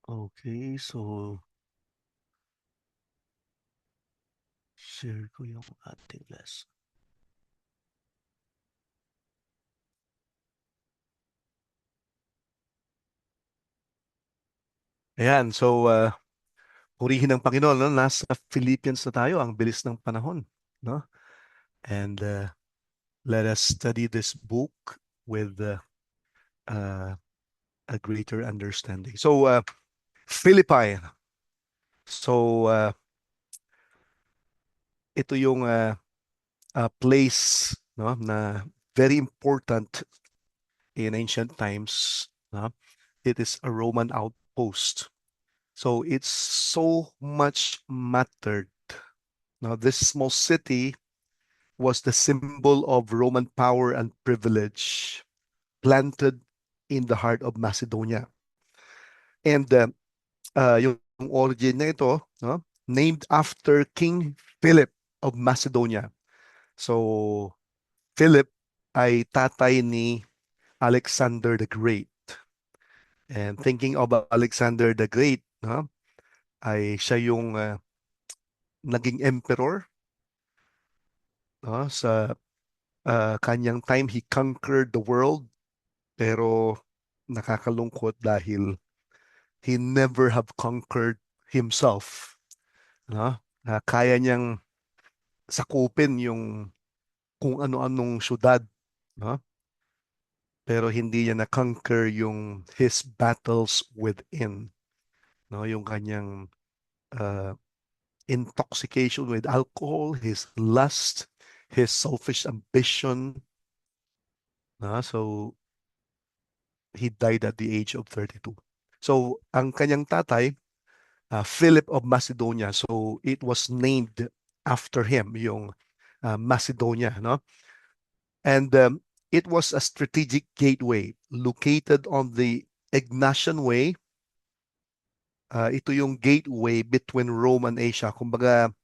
Okay, so share ko yung ating lesson. Ayan, so purihin ng Panginoon, no? Nasa Philippians na tayo, ang bilis ng panahon, no? And let us study this book with uh, a greater understanding. So, Philippi. So, ito yung place, no, na very important in ancient times. No? It is a Roman outpost. So it's so much mattered. Now, this small city was the symbol of Roman power and privilege planted in the heart of Macedonia. And yung origin na ito, no, named after King Philip of Macedonia. So, Philip ay tatay ni Alexander the Great. And thinking of Alexander the Great, no, ay siya yung naging emperor, no, sa kanyang time. He conquered the world, pero nakakalungkot dahil he never have conquered himself. No? Kaya niyang sakupin yung kung ano-anong syudad, no? Pero hindi niya na-conquer yung his battles within, no? Yung kanyang uh, intoxication with alcohol, his lust, his selfish ambition. No? So, he died at the age of 32. So, ang kanyang tatay, Philip of Macedonia. So, it was named after him, yung Macedonia, no? And it was a strategic gateway located on the Egnatian Way. Ito yung gateway between Rome and Asia. Kumbaga,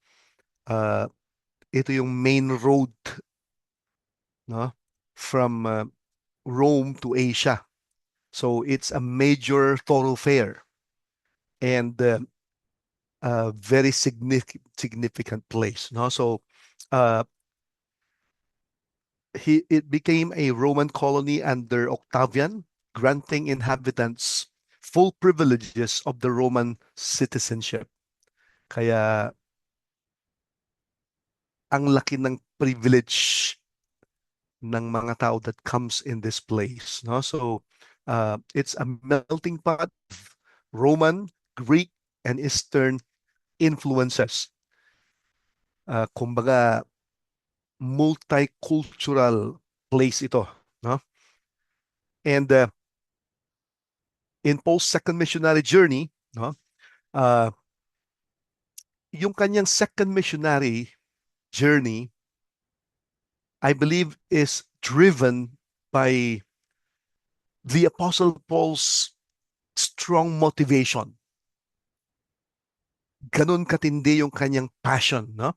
uh, ito yung main road, no? From Rome to Asia. So it's a major thoroughfare and a very significant place. No? So uh, it became a Roman colony under Octavian, granting inhabitants full privileges of the Roman citizenship. Kaya ang laki ng privilege ng mga tao that comes in this place. No? So it's a melting pot of Roman, Greek, and Eastern influences. Kumbaga, multicultural place ito. No? And in Paul's second missionary journey, no, uh, yung kanyang second missionary journey, I believe, is driven by the Apostle Paul's strong motivation. Ganun katindi yung kanyang passion. No?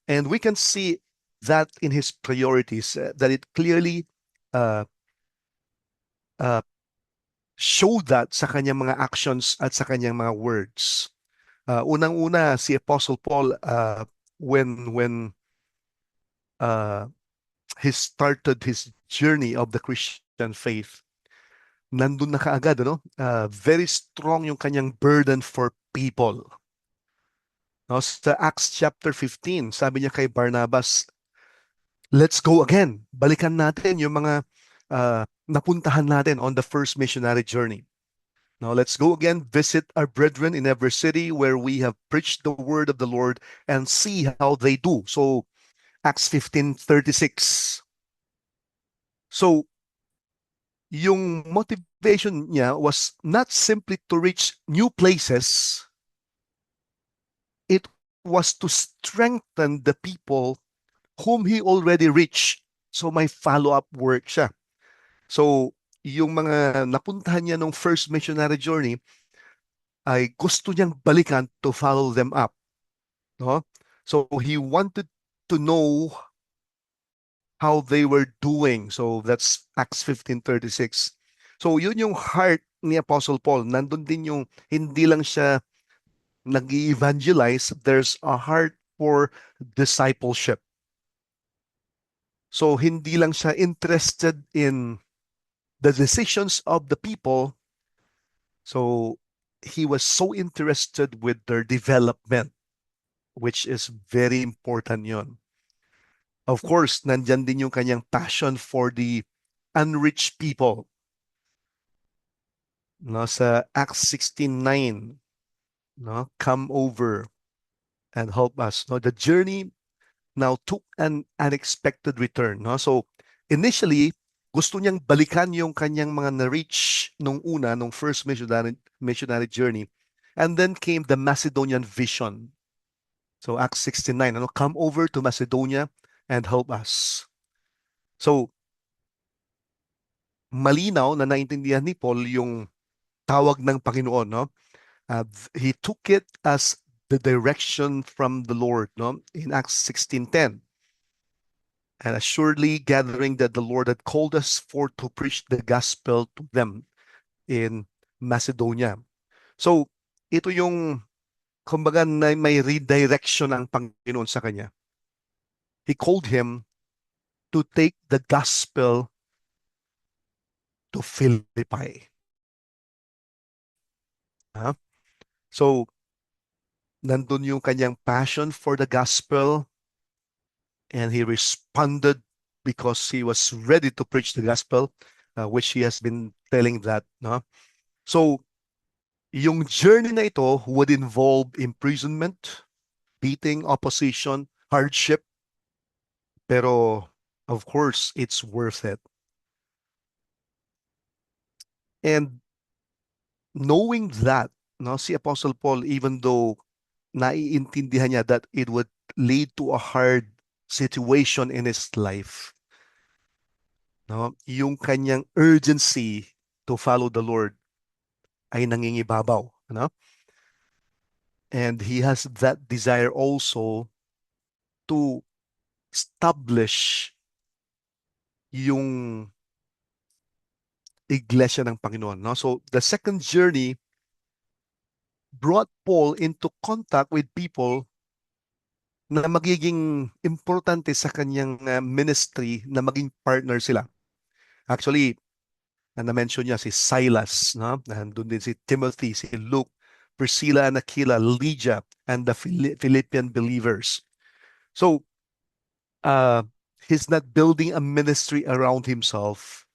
And we can see that in his priorities, that it clearly uh, uh, showed that sa kanyang mga actions at sa kanyang mga words. Unang-una, si Apostle Paul, when uh, he started his journey of the Christian faith, nandun na kaagad, ano? Very strong yung kanyang burden for people. No? Sa Acts chapter 15, sabi niya kay Barnabas, let's go again. Balikan natin yung mga napuntahan natin on the first missionary journey. Now let's go again, visit our brethren in every city where we have preached the word of the Lord and see how they do. So Acts 15:36. So yung motivation niya was not simply to reach new places, it was to strengthen the people whom he already reached. So may follow-up work siya. So yung mga napuntahan niya nung first missionary journey ay gusto niyang balikan to follow them up. No? So he wanted to know how they were doing. So that's Acts 15:36. So yun yung heart ni Apostle Paul. Nandun din yung hindi lang siya nag-evangelize, there's a heart for discipleship. So hindi lang siya interested in the decisions of the people. So he was so interested with their development, which is very important yon. Of course, nandyan din yung kanyang passion for the unreached people. No, sa Acts 16:9, no, come over and help us. No, the journey now took an unexpected return. No? So initially, gusto niyang balikan yung kanyang mga na-reach nung una, nung first missionary journey. And then came the Macedonian vision. So Acts 69, ano, come over to Macedonia and help us. So malinaw na naintindihan ni Paul yung tawag ng Panginoon, no? He took it as the direction from the Lord, no? In Acts 16:10. And assuredly gathering that the Lord had called us for to preach the gospel to them in Macedonia. So, ito yung kumbaga na may redirection ang Panginoon sa kanya. He called him to take the gospel to Philippi. Huh? So, nandun yung kanyang passion for the gospel, and he responded because he was ready to preach the gospel, which he has been telling that. No? So, yung journey na ito would involve imprisonment, beating, opposition, hardship, pero of course, it's worth it. And knowing that, no, si Apostle Paul, even though naiintindihan niya that it would lead to a hard situation in his life, no, yung kanyang urgency to follow the Lord ay nangingibabaw, no? And he has that desire also to establish yung iglesia ng Panginoon. No? So the second journey brought Paul into contact with people na magiging importante sa kanyang ministry na maging partner sila. Actually, na-mention niya si Silas, no? Nandun din si Timothy, si Luke, Priscilla and Aquila, Lydia, and the Philippian believers. So, uh, he's not building a ministry around himself.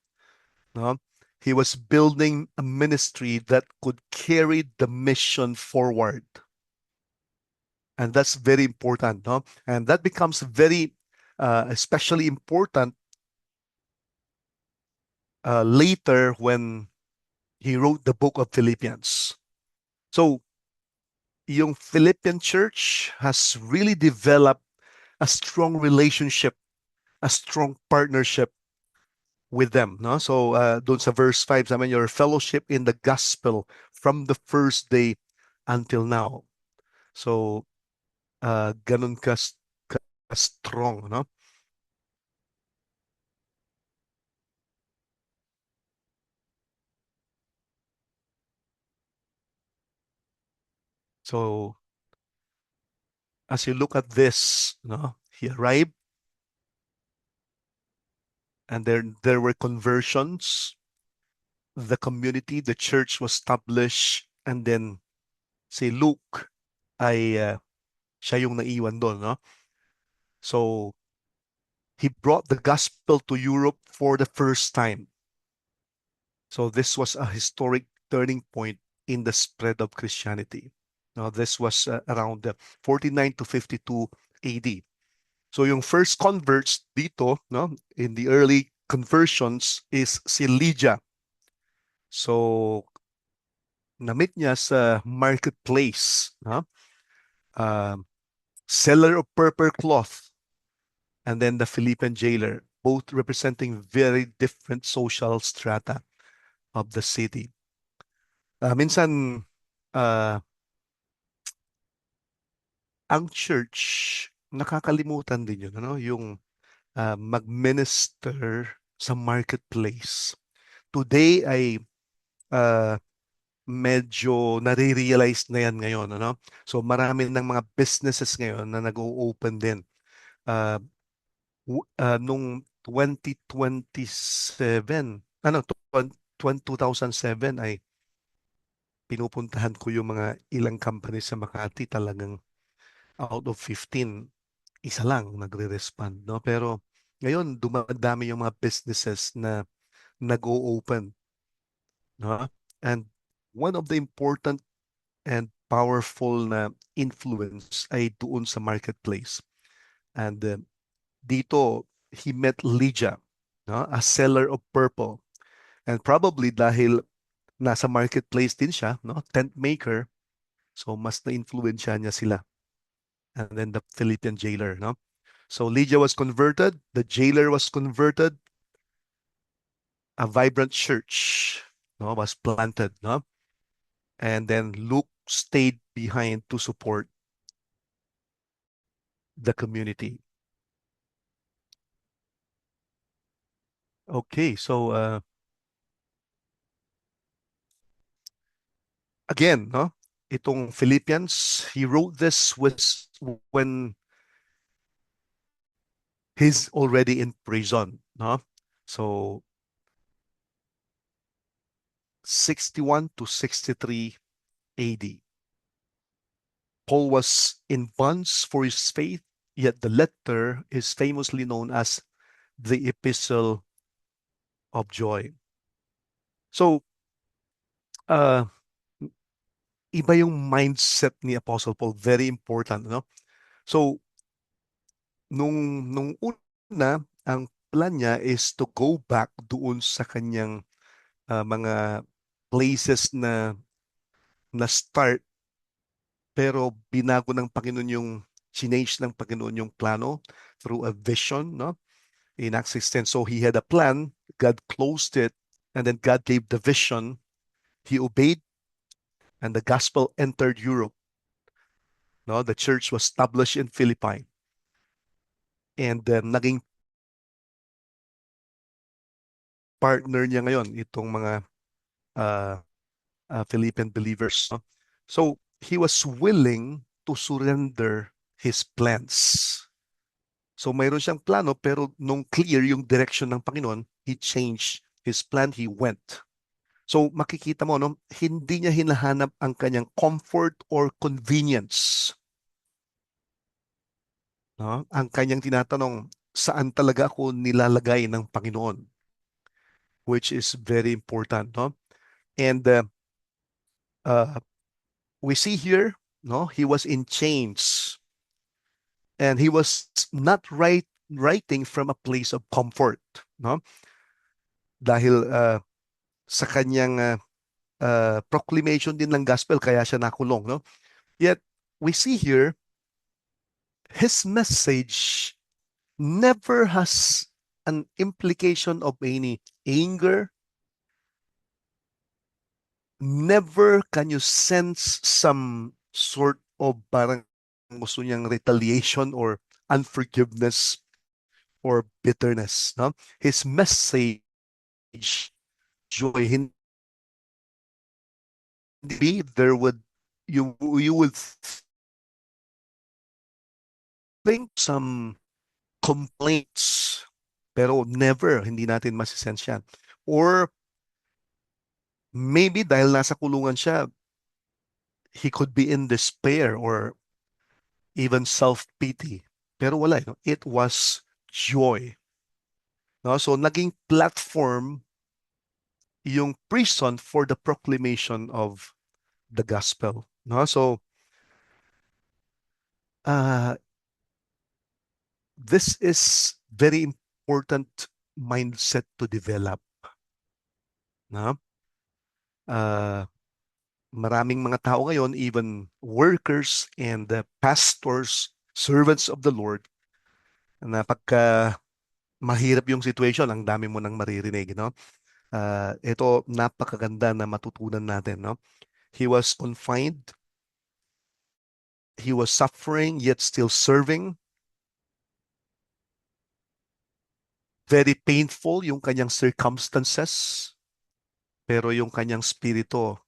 No? He was building a ministry that could carry the mission forward. And that's very important. No? And that becomes very, especially important later when he wrote the book of Philippians. So, yung Philippian church has really developed a strong relationship, a strong partnership with them. No? So, doon sa verse 5, sabi your fellowship in the gospel from the first day until now. So, ganun ka strong, no? So, as you look at this, no, he arrived and there were conversions, the community, the church was established, and then si Luke ay siya yung naiwan doon, no? So, he brought the gospel to Europe for the first time. So this was a historic turning point in the spread of Christianity. Now, this was around 49 to 52 AD. So yung first converts dito, no, in the early conversions is si Lydia. So na-meet niya sa marketplace, no? Um, seller of purple cloth, and then the Philippian jailer, both representing very different social strata of the city. Minsan, uh, ang church, nakakalimutan din yun, ano? Yung mag-minister sa marketplace. today ay uh, medyo nare-realize na yan ngayon, ano? So marami ng mga businesses ngayon na nag-o-open din. Uh, Nung 2027, 2007 ay pinupuntahan ko yung mga ilang company sa Makati, talagang out of 15, isa lang nagre-respond, no? Pero ngayon, dumadami yung mga businesses na nag-o-open, no? And one of the important and powerful na influence ay doon sa marketplace. And dito, he met Lydia, no? A seller of purple. And probably dahil nasa marketplace din siya, no? Tent maker, so mas na-influensya niya sila. And then the Philippian jailer, no? So Lydia was converted, the jailer was converted, a vibrant church, no, was planted, no? And then Luke stayed behind to support the community. Okay, so again, no, itong Philippians, he wrote this when he's already in prison, no? So 61 to 63 AD. Paul was in bonds for his faith, yet the letter is famously known as the Epistle of Joy. So, uh, iba yung mindset ni Apostle Paul. Very important, no? So, nung una, ang plan niya is to go back doon sa kanyang mga places na start, pero binago ng Panginoon change ng Panginoon yung plano through a vision, no? In Acts 16. So he had a plan, God closed it, and then God gave the vision. He obeyed, and the gospel entered Europe. No, the church was established in Philippi. And naging partner niya ngayon itong mga uh, Philippine believers. No? So he was willing to surrender his plans. So mayroon siyang plano, pero nung clear yung direction ng Panginoon, he changed his plan, he went. So makikita mo, no, hindi niya hinahanap ang kanyang comfort or convenience. No? Ang kanyang tinatanong, saan talaga ako nilalagay ng Panginoon? Which is very important. No? And uh, we see here, no, he was in chains. And he was not writing from a place of comfort. No? Dahil sa kanyang proclamation din ng gospel, kaya siya nakulong. No? Yet, we see here, his message never has an implication of any anger. Never can you sense some sort of parang gusto niyang retaliation or unforgiveness or bitterness. No? His message, joy, hindi there would you would think some complaints, pero never, hindi natin masisense yan. Or maybe dahil nasa kulungan siya, he could be in despair or even self-pity. Pero wala, no? It was joy. No? So naging platform yung prison for the proclamation of the gospel. No? So uh, this is very important mindset to develop. No? Uh, Maraming mga tao ngayon, even workers and pastors, servants of the Lord, na pagka mahirap yung situation, ang dami mo nang maririnig, no? Ito, napakaganda na matutunan natin, no? He was confined, he was suffering, yet still serving. Very painful yung kanyang circumstances. pero yung kanyang spirito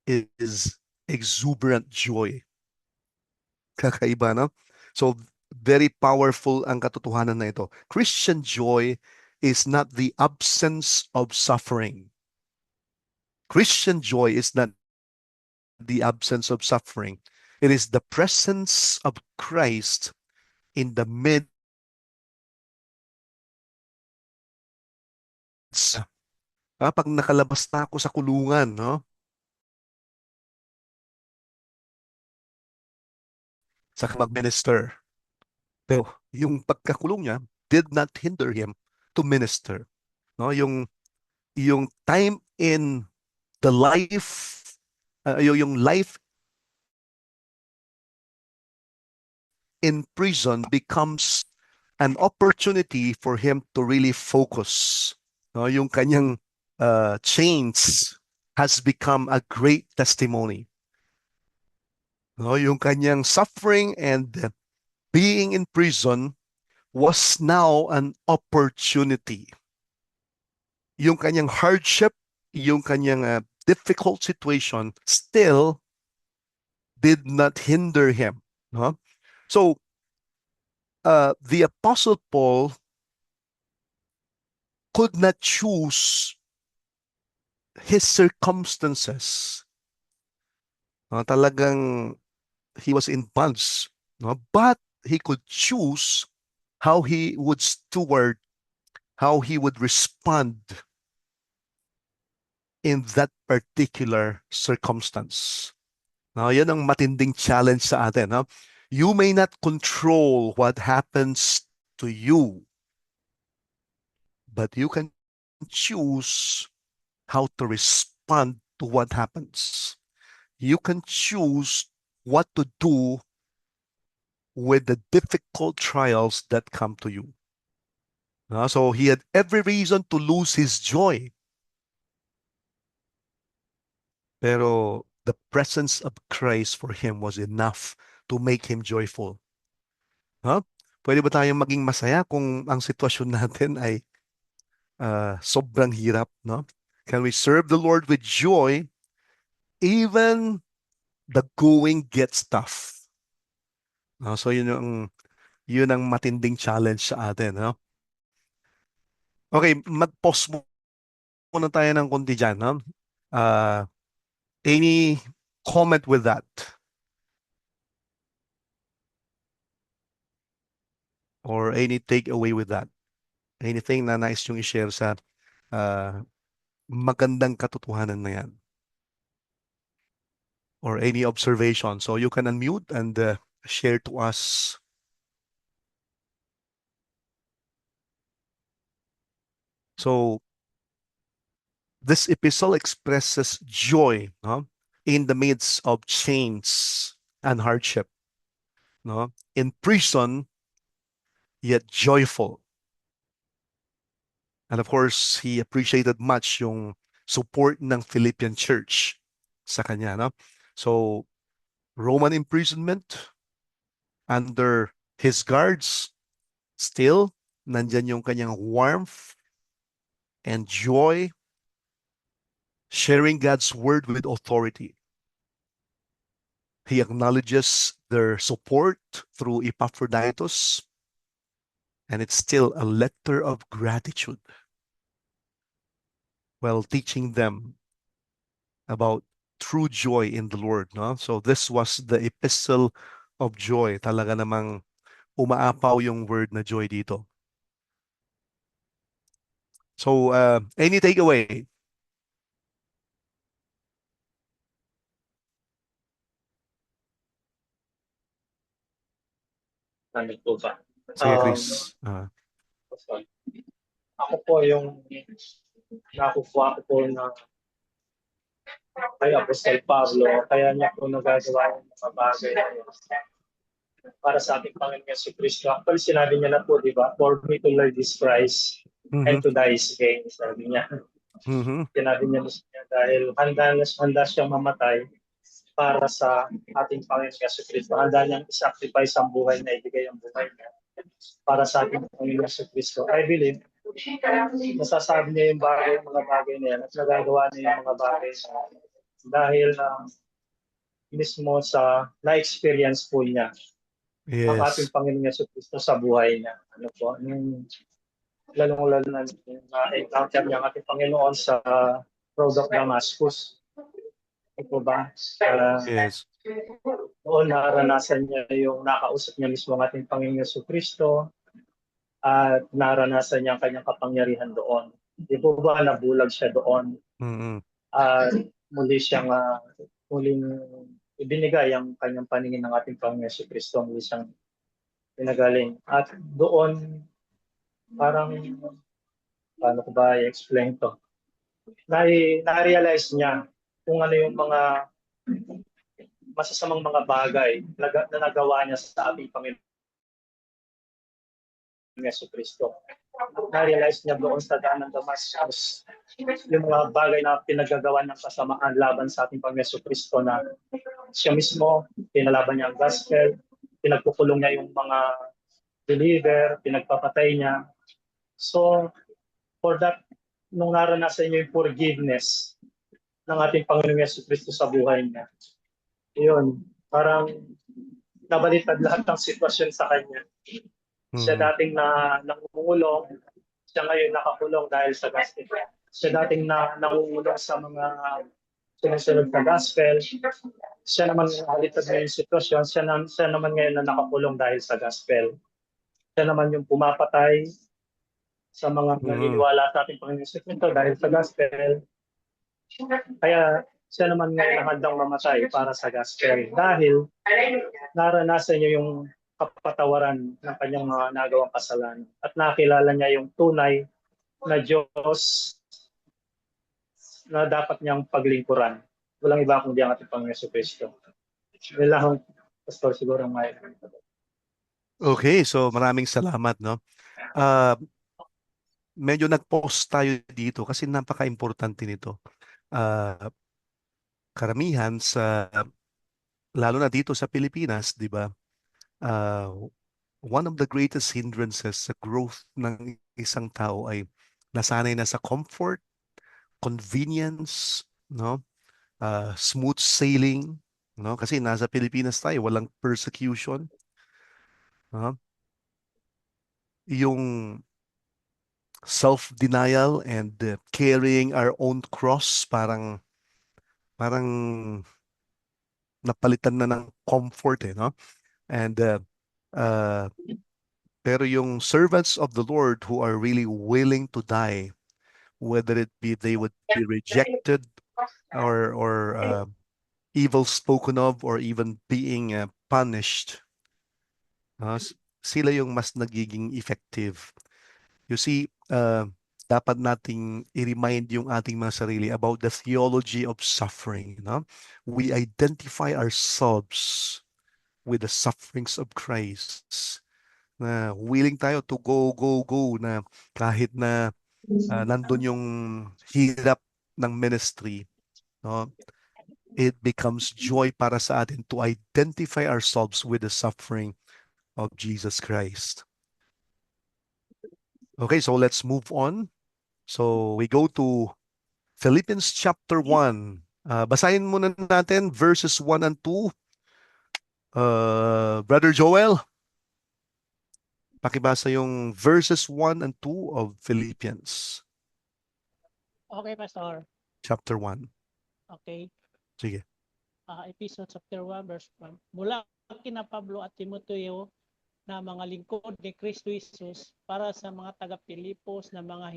is exuberant joy. Kakaiba, no? So, very powerful ang katotohanan na ito. Christian joy is not the absence of suffering. Christian joy is not the absence of suffering. It is the presence of Christ in the midst. Pag nakalabas na ako sa kulungan, no? Sa mag-minister. Pero yung pagkakulong niya did not hinder him to minister. No? Yung time in the life, yung life in prison becomes an opportunity for him to really focus. No, yung kanyang chains has become a great testimony. No, yung kanyang suffering and being in prison was now an opportunity. Yung kanyang hardship, yung kanyang difficult situation still did not hinder him. No? So, the Apostle Paul could not choose his circumstances. No? Talagang he was in bonds. No? But he could choose how he would steward, how he would respond in that particular circumstance. No? Yan ang matinding challenge sa atin. No? You may not control what happens to you, but you can choose how to respond to what happens. You can choose what to do with the difficult trials that come to you. So he had every reason to lose his joy. Pero the presence of Christ for him was enough to make him joyful. Huh? Pwede ba tayong maging masaya kung ang sitwasyon natin ay sobrang hirap, no? Can we serve the Lord with joy even the going gets tough? So yun ang matinding challenge sa atin, no? Okay, mag-pause muna tayo ng konti dyan, no? Uh, any comment with that? Or any takeaway with that? Anything na nais yung i-share sa uh, magandang katotohanan na yan? Or any observation? So you can unmute and share to us. So this epistle expresses joy, no? In the midst of chains and hardship, no? In prison, yet joyful. And of course, he appreciated much yung support ng Philippian church sa kanya, no? So, Roman imprisonment under his guards, still, nandyan yung kanyang warmth and joy, sharing God's word with authority. He acknowledges their support through Epaphroditus, and it's still a letter of gratitude while teaching them about true joy in the Lord. No? So this was the epistle of joy. Talaga namang umaapaw yung word na joy dito. So any takeaway? Ano po ba? Sige, Chris. Ako po yung nakukuha ko po na kay Apostol Pablo, kaya niya po nagagawa yung mga bagay para sa ating Panginoon si Kristo. Actually, sinabi niya na po, di ba? For me to learn this Christ and Mm-hmm. to die is gain, sabi niya. Mm-hmm. Sinabi niya dahil handa siyang mamatay para sa ating Panginoon si Kristo. Handa niyang sacrifice ang buhay na ibigay ang buhay niya para sa ating Panginoon si Kristo. I believe nasasabi niya yung mga bagay na yan at nagagawa niya yung mga bagay na yan dahil mismo sa na-experience po niya ang ating Yes. Panginoon Jesucristo sa buhay niya. Ano po, yung lalong-lalo na na-encounter niya ang ating Panginoon sa Road of Damascus. Ito po ba? Yes. Noon naranasan niya yung nakausap niya mismo ang ating Panginoon Jesucristo at naranasan niya ang kanyang kapangyarihan doon. Di po ba nabulag siya doon? Mm-mm. Muli siyang muling ibinigay ang kanyang paningin ng ating Panginoon Jesucristo, muli siyang pinagaling. At doon parang paano ko ba i-explain to? Na-realize niya kung ano yung mga masasamang mga bagay na nagawa niya sa ating Panginoon Jesucristo. Na-realize niya doon sa daan ng Damascus yung mga bagay na pinagagawa ng kasamaan laban sa ating Panginoon Jesucristo na siya mismo, pinalaban niya ang gospel, pinagkukulong niya yung mga believer, pinagpapatay niya. So, for that, nung naranasan niyo yung forgiveness ng ating Panginoon Jesucristo sa buhay niya, yun, parang nabaliktad lahat ng sitwasyon sa kanya. Siya Mm-mm. dating nangungulong, siya ngayon nakakulong dahil sa gospel. Siya dating nangungulong sa mga sinusunod na gospel. Siya naman nabaliktad na yung sitwasyon, siya naman ngayon na nakakulong dahil sa gospel. Siya naman yung pumapatay sa mga Mm-mm. naniniwala sa ating Panginoon Jesucristo dahil sa gospel. Kaya siya naman ngayon ang handang mamatay para sa gospel dahil naranasan niya yung kapatawaran ng kanyang mga nagawang kasalanan at nakilala niya yung tunay na Diyos na dapat niyang paglingkuran. Walang iba kundi ang ating Panginoon Jesucristo. Yun lang, Pastor, siguro ngayon. Okay, so maraming salamat, no? Uh, Medyo nag-pause tayo dito kasi napaka-importante nito. Uh, Karamihan lalo na dito sa Pilipinas, di ba? Uh, One of the greatest hindrances sa growth ng isang tao ay nasanay na sa comfort, convenience, no? Smooth sailing, no? Kasi nasa Pilipinas tayo, walang persecution, no? Yung self-denial and carrying our own cross, parang napalitan na ng comfort, no? And uh, pero yung servants of the Lord who are really willing to die, whether it be they would be rejected or evil spoken of or even being punished, sila yung mas nagiging effective. You see, dapat nating i-remind yung ating mga sarili about the theology of suffering. No? We identify ourselves with the sufferings of Christ. Na willing tayo to go, go, go na kahit na nandun yung hirap ng ministry, no? It becomes joy para sa atin to identify ourselves with the suffering of Jesus Christ. Okay, so let's move on. So we go to Philippians chapter 1. Basahin muna natin verses 1 and 2. Brother Joel, pakibasa yung verses 1 and 2 of Philippians Okay, Pastor. chapter 1. Okay. Sige. Episode chapter 1, verse 1. Mula kina Pablo at Timoteo na mga lingkod ni Kristo Jesus para sa mga taga-Pilipos na mga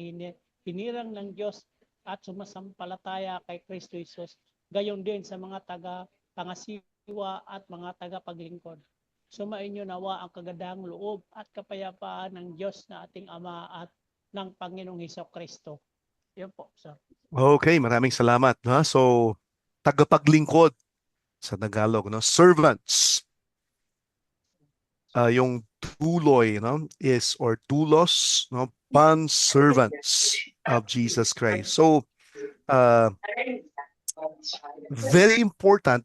hinirang ng Diyos at sumasampalataya kay Kristo Jesus. Gayon din sa mga taga-pangasiwa at mga taga-paglingkod. Sumainyo nawa ang kagandahang loob at kapayapaan ng Diyos na ating Ama at ng Panginoong Hesukristo. Yun po, sir. Okay, maraming salamat. Ha? So, tagapaglingkod sa Tagalog, no? Servants. Yung tuloy, no, is or doulos, no, bond servants of Jesus Christ. So, very important.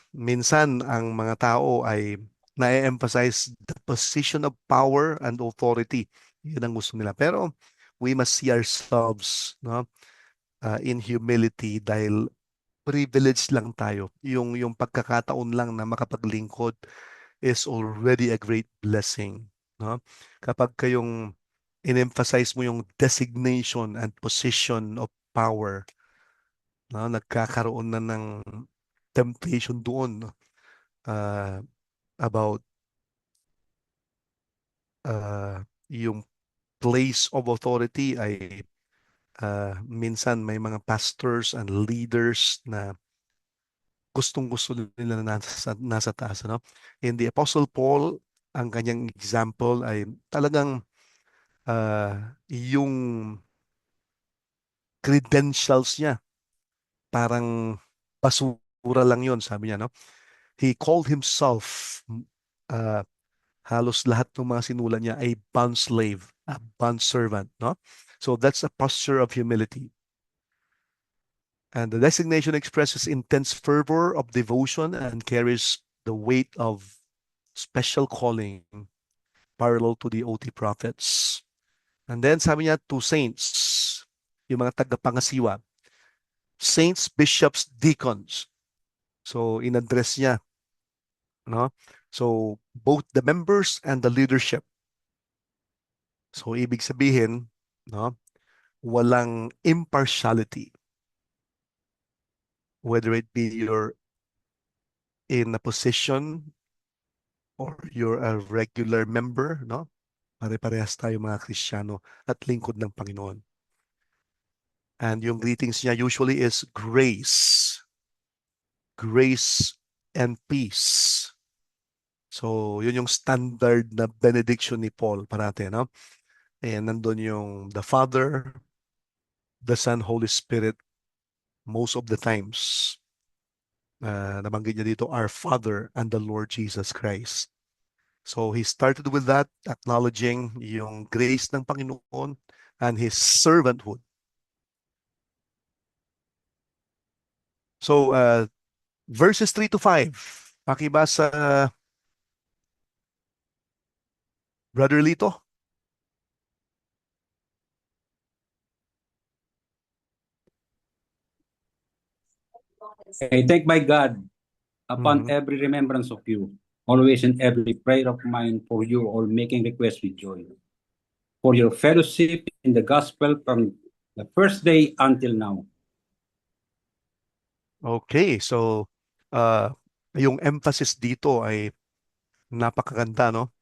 Minsan ang mga tao ay na-emphasize the position of power and authority. Yun ang gusto nila. Pero we must see ourselves, no, in humility dahil privilege lang tayo. Yung pagkakataon lang na makapaglingkod is already a great blessing, no? Kapag kayong in-emphasize mo yung designation and position of power, no, nagkakaroon na ng temptation doon, no? About yung place of authority ay minsan may mga pastors and leaders na gustong-gusto nila na nasa taas. Ano? In the Apostle Paul, ang kanyang example ay talagang yung credentials niya parang basura lang yon, sabi niya. No? He called himself, uh, halos lahat ng mga sinulat niya ay bond slave, a bond servant. No? So that's a posture of humility. And the designation expresses intense fervor of devotion and carries the weight of special calling parallel to the OT prophets. And then sabi niya to saints, yung mga tagapangasiwa, saints, bishops, deacons. So in-address niya, no? So both the members and the leadership. So ibig sabihin, no, walang impartiality. Whether it be you're in a position or you're a regular member, no? Pare-parehas tayo mga Kristiyano at lingkod ng Panginoon. And yung greetings niya usually is grace. Grace and peace. So, yun yung standard na benediction ni Paul parate, no? And nandun yung the Father, the Son, Holy Spirit, most of the times. Nabanggit niya dito, our Father and the Lord Jesus Christ. So he started with that, acknowledging yung grace ng Panginoon and his servanthood. So verses 3 to 5. Pakibasa, Brother Lito. I thank my God upon Mhm. every remembrance of you, always in every prayer of mine for you, all making requests with joy, for your fellowship in the gospel from the first day until now. Okay, so yung emphasis dito ay napakaganda, no?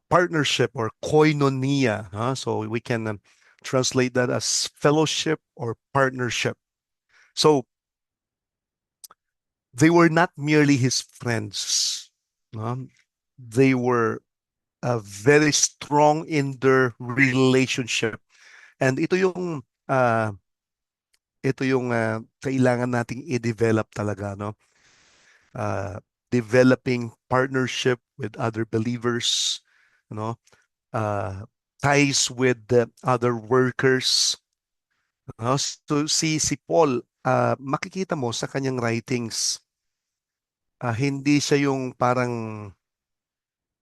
Partnership or koinonia. So we can translate that as fellowship or partnership. So they were not merely his friends. No? They were very strong in their relationship. And ito yung kailangan nating i-develop talaga, no? Developing partnership with other believers, you know, ties with the other workers. No? So si Paul, makikita mo sa kanyang writings, hindi siya yung parang,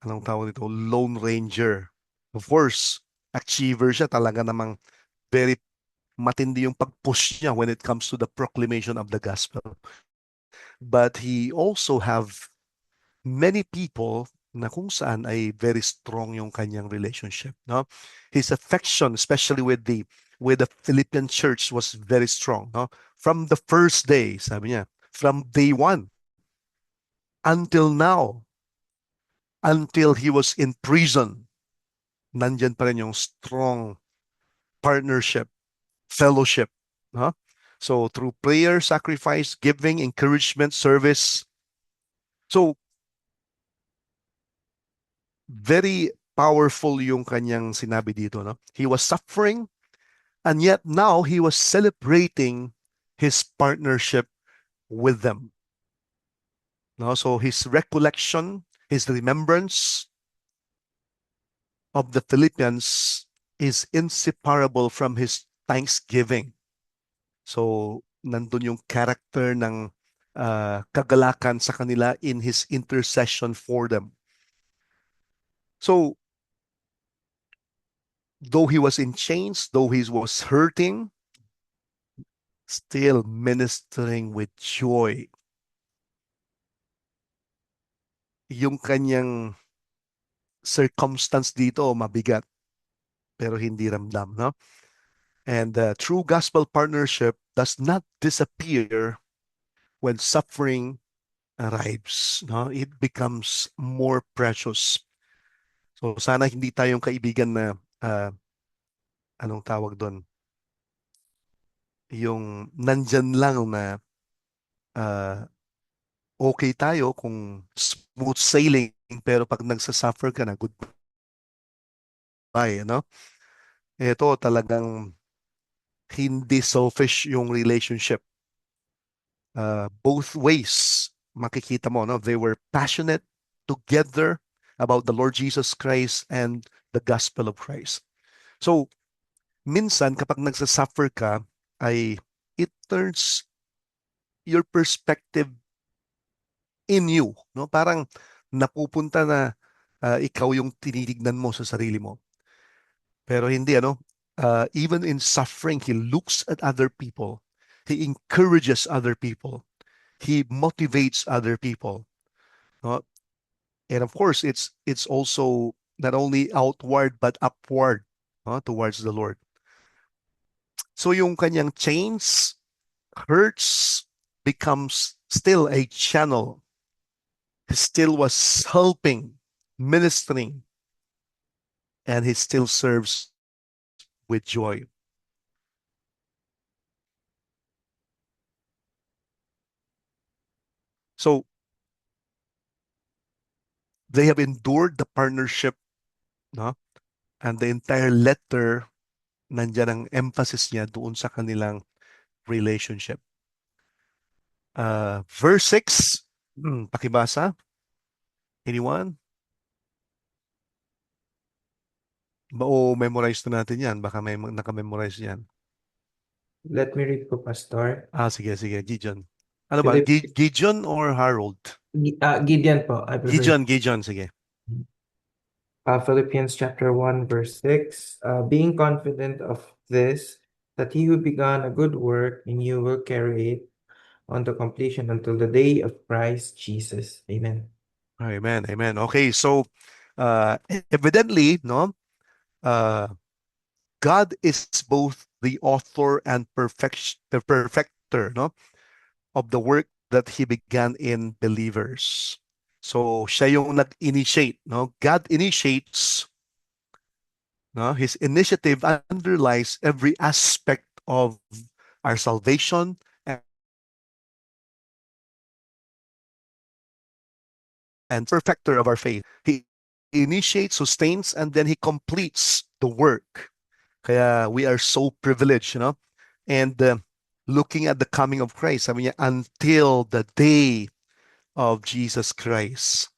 anong tawag dito, Lone Ranger. Of course, achiever siya, talaga namang very matindi yung pag-push niya when it comes to the proclamation of the gospel. But he also have many people na kung saan ay very strong yung kanyang relationship. No? His affection, especially with the Philippian church, was very strong. No? From the first day, sabi niya, from day one until now, until he was in prison, nandyan pa rin yung strong partnership, fellowship. No? So through prayer, sacrifice, giving, encouragement, service. So very powerful yung kanyang sinabi dito. No? He was suffering and yet now he was celebrating his partnership with them. No? So his recollection, his remembrance of the Philippians is inseparable from his thanksgiving. So nandun yung character ng kagalakan sa kanila in his intercession for them. So though he was in chains, though he was hurting, still ministering with joy. Yung kanyang circumstance dito mabigat, pero hindi ramdam, no? And true gospel partnership does not disappear when suffering arrives, no? It becomes more precious. So sana hindi tayong kaibigan na anong tawag doon? Yung nandyan lang na okay tayo kung smooth sailing, pero pag nagsasuffer ka na, goodbye, no? Ito talagang hindi selfish yung relationship. Both ways, makikita mo, no? They were passionate together about the Lord Jesus Christ and the gospel of Christ. So, minsan kapag nagsasuffer ka, ay it turns your perspective in you, no? Parang napupunta na ikaw yung tinitignan mo sa sarili mo. Pero hindi, ano? Even in suffering, he looks at other people. He encourages other people. He motivates other people. No? And of course, it's also not only outward but upward, no? Towards the Lord. So yung kanyang chains, hurts, becomes still a channel. He still was helping, ministering, and he still serves with joy. So they have endured the partnership, no? And the entire letter, nandiyan ang emphasis niya doon sa kanilang relationship. Verse 6, pakibasa. Anyone? O memorize na natin yan? Baka may naka-memorize yan. Let me read po, Pastor. Sige, Gideon. Ano ba? Gideon or Harold? Gideon po. I prefer. Gideon, sige. Philippians chapter 1, verse 6. Being confident of this, that he who began a good work in you will carry it on to completion until the day of Christ Jesus. Amen. Amen. Okay, so evidently, no, God is both the author and the perfecter, no, of the work that He began in believers. So siya yung nag-initiate, no? God initiates, no? His initiative underlies every aspect of our salvation and perfecter of our faith. He initiates, sustains, and then he completes the work. Kaya we are so privileged, you know? And looking at the coming of Christ, sabi niya, until the day of Jesus Christ.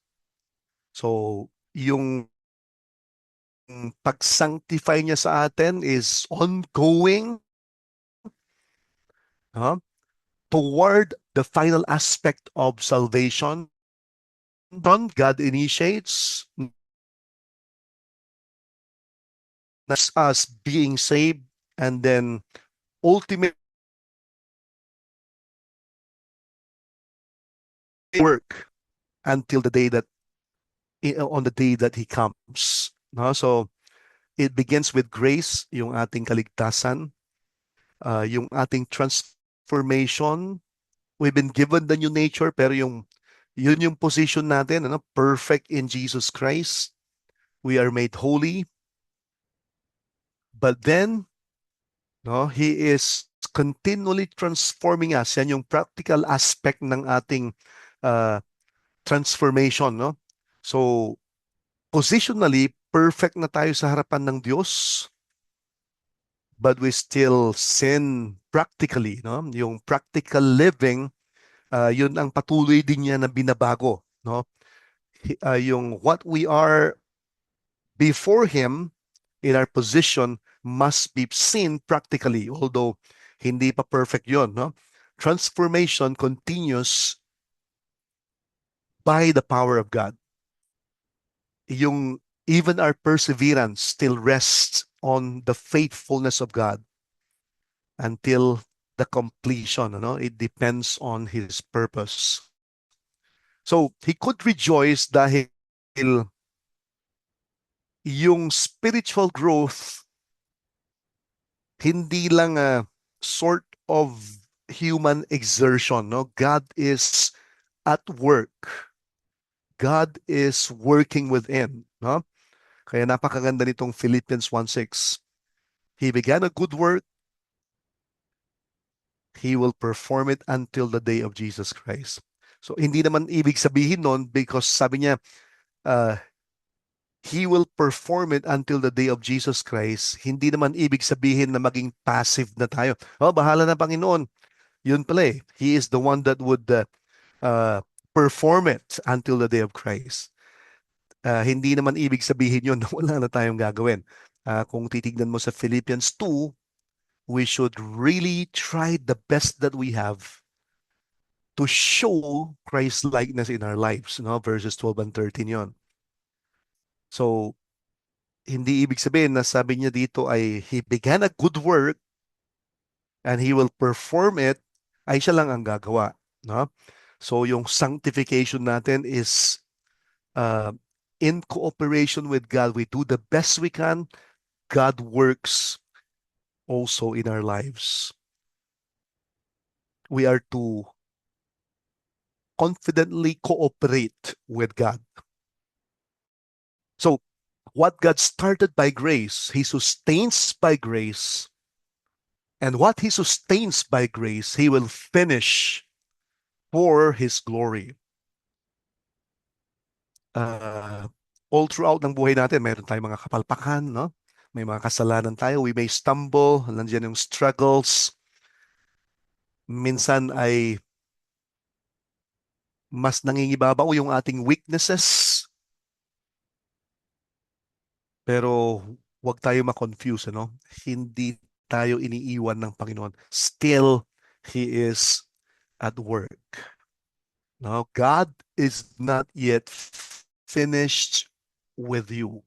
So, yung pag-sanctify niya sa atin is ongoing, toward the final aspect of salvation. God initiates us being saved, and then ultimate work until the day that on the day that he comes. No? So it begins with grace, yung ating kaligtasan, yung ating transformation. We've been given the new nature, pero yun yung position natin, ano? Perfect in Jesus Christ. We are made holy. But then, no, He is continually transforming us. Yan yung practical aspect ng ating transformation, no? So, positionally, perfect na tayo sa harapan ng Diyos, but we still sin practically, no? Yung practical living, yun ang patuloy din niya na binabago, no? Yung what we are before Him in our position must be seen practically, although hindi pa perfect yun, no? Transformation continues by the power of God. Yung even our perseverance still rests on the faithfulness of God until the completion. It depends on His purpose. So, he could rejoice dahil yung spiritual growth hindi lang a sort of human exertion. God is at work. God is working within. Kaya napakaganda nitong Philippians 1:6. He began a good work, He will perform it until the day of Jesus Christ. So, hindi naman ibig sabihin nun because sabi niya, He will perform it until the day of Jesus Christ. Hindi naman ibig sabihin na maging passive na tayo. Bahala na Panginoon. Yun pala eh. He is the one that would perform it until the day of Christ. Hindi naman ibig sabihin yun na wala na tayong gagawin. Kung titignan mo sa Philippians 2, we should really try the best that we have to show Christ's likeness in our lives. Verses 12 and 13 yon. So, hindi ibig sabihin na sabi niya dito ay He began a good work and He will perform it, ay siya lang ang gagawa. So, yung sanctification natin is in cooperation with God. We do the best we can. God works also in our lives. We are to confidently cooperate with God. So, what God started by grace, He sustains by grace. And what He sustains by grace, He will finish for His glory. All throughout ng buhay natin, mayroon tayong mga kapalpakan, May mga kasalanan tayo. We may stumble. Nandiyan yung struggles. Minsan ay mas nangingibabaw yung ating weaknesses. Pero huwag tayo ma-confuse, Hindi tayo iniiwan ng Panginoon. Still, He is at work. God is not yet finished with you.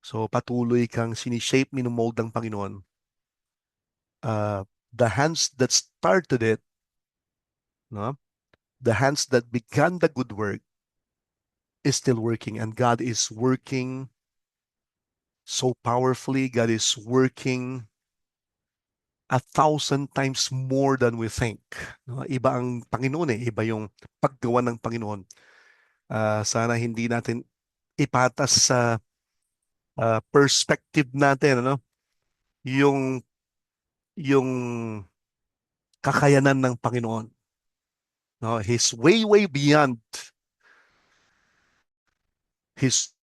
So patuloy kang sinishape, minumold ng Panginoon. The hands that started it, the hands that began the good work is still working, and God is working so powerfully. God is working 1,000 times more than we think. Iba ang Panginoon iba yung paggawa ng Panginoon. Sana hindi natin ipatas sa perspective natin, yung kakayanan ng Panginoon. He's way beyond. His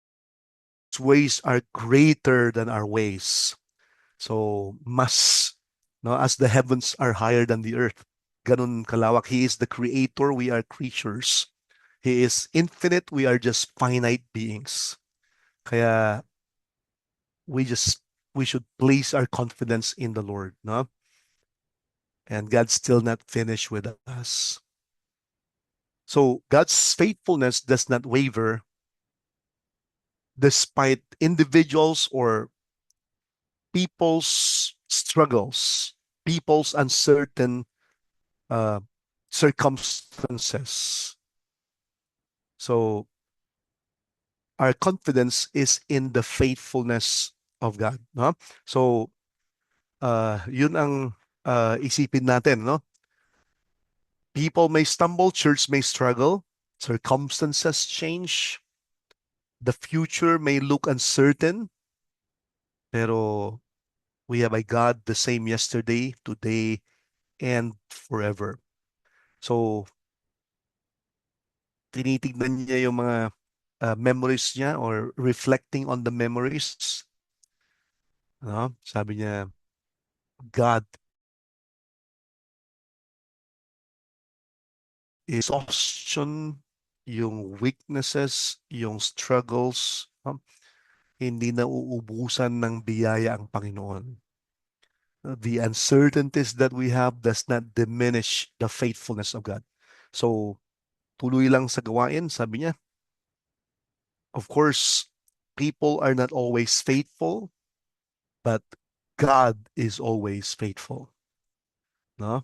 ways are greater than our ways. So, as the heavens are higher than the earth, ganun kalawak. He is the creator, we are creatures. He is infinite, we are just finite beings. Kaya, we should place our confidence in the Lord, And God's still not finished with us. So, God's faithfulness does not waver despite individuals or people's struggles, people's uncertain circumstances. So, our confidence is in the faithfulness of God. So, yun ang isipin natin. People may stumble, church may struggle, circumstances change, the future may look uncertain, pero we have a God the same yesterday, today, and forever. So, tinitignan niya yung mga memories niya or reflecting on the memories. Sabi niya, God is exhaustion, yung weaknesses, yung struggles, hindi na uubusan ng biyaya ang Panginoon. The uncertainties that we have does not diminish the faithfulness of God. So, tuloy lang sa gawain, sabi niya. Of course, People are not always faithful, but God is always faithful. No?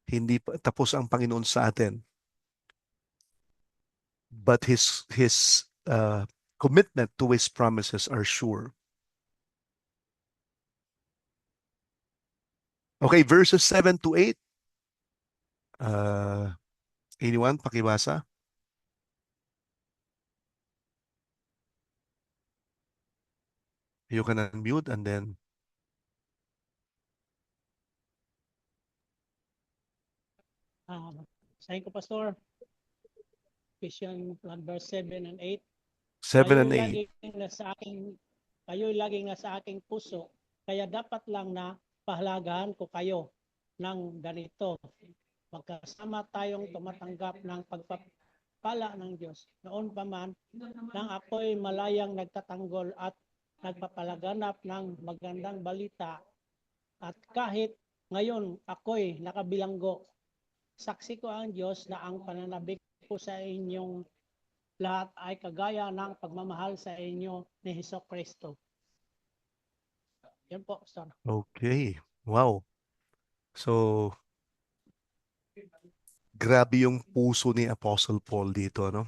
Hindi tapos ang Panginoon sa atin. But his commitment to his promises are sure. Okay, verses 7 to 8. Anyone, pakibasa? You can unmute and then Sayin ko, Pastor, Ephesians 1 verse 7 and 8. 7 and 8. Kayo'y laging nasa aking puso, kaya dapat lang na pahalagahan ko kayo ng ganito. Magkasama tayong tumatanggap ng pagpapala ng Diyos. Noon pa man, nang ako'y malayang nagtatanggol at nagpapalaganap ng magandang balita, at kahit ngayon ako'y nakabilanggo, saksi ko ang Diyos na ang pananabik ko sa inyong lahat ay kagaya ng pagmamahal sa inyo ni Hesukristo. Yan po, Pastor. Okay. Wow. So, grabe yung puso ni Apostle Paul dito, no?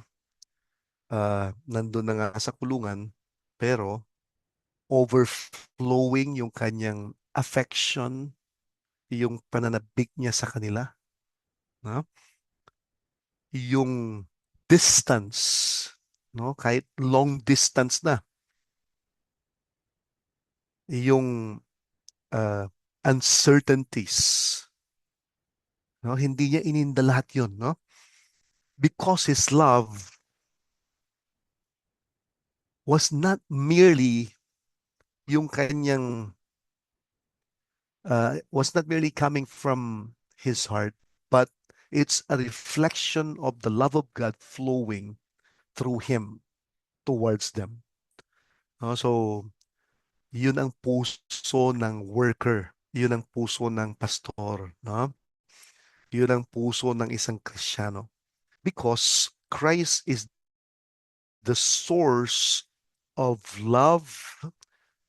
Nandun na nga sa kulungan, pero overflowing yung kanyang affection, yung pananabik niya sa kanila, no? Yung distance, no? Kahit long distance na, yung uncertainties, no? Hindi niya ininda lahat yun, no? Because his love was not merely yung kanyang was not merely coming from his heart, but it's a reflection of the love of God flowing through him towards them. So, yun ang puso ng worker. Yun ang puso ng pastor. No? Yun ang puso ng isang Kristiyano. Because Christ is the source of love,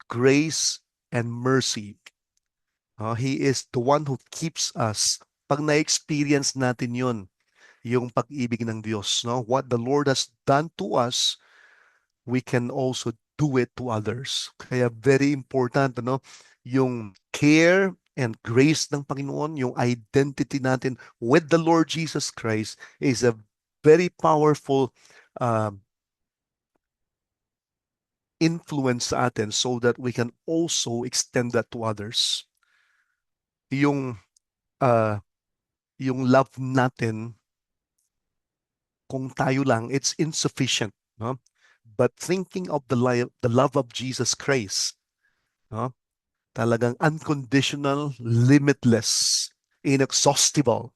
grace, and mercy. He is the one who keeps us. Pag na-experience natin yun, yung pag-ibig ng Diyos, no? What the Lord has done to us, we can also do it to others. Kaya very important, no? Yung care and grace ng Panginoon, yung identity natin with the Lord Jesus Christ is a very powerful influence sa atin so that we can also extend that to others. Yung love natin, kung tayo lang, it's insufficient. No? But thinking of the love of Jesus Christ, no? Talagang unconditional, limitless, inexhaustible.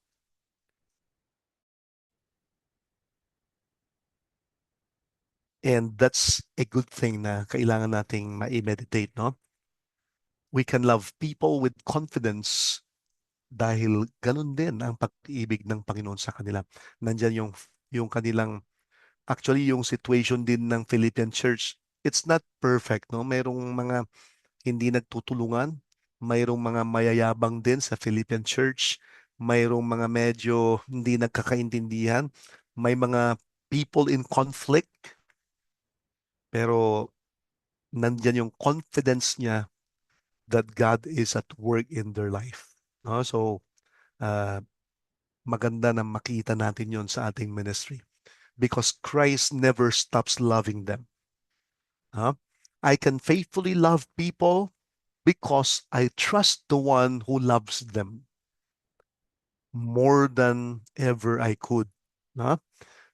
And that's a good thing na kailangan nating ma-meditate, no? We can love people with confidence dahil ganun din ang pag-ibig ng Panginoon sa kanila. Nandyan yung kanilang, actually yung situation din ng Philippian church, it's not perfect, no? Mayroong mga hindi nagtutulungan, mayroong mga mayayabang din sa Philippian church, mayroong mga medyo hindi nagkakaintindihan, may mga people in conflict, pero nandyan yung confidence niya that God is at work in their life. No? So, maganda na makita natin yon sa ating ministry because Christ never stops loving them. I can faithfully love people because I trust the one who loves them more than ever I could.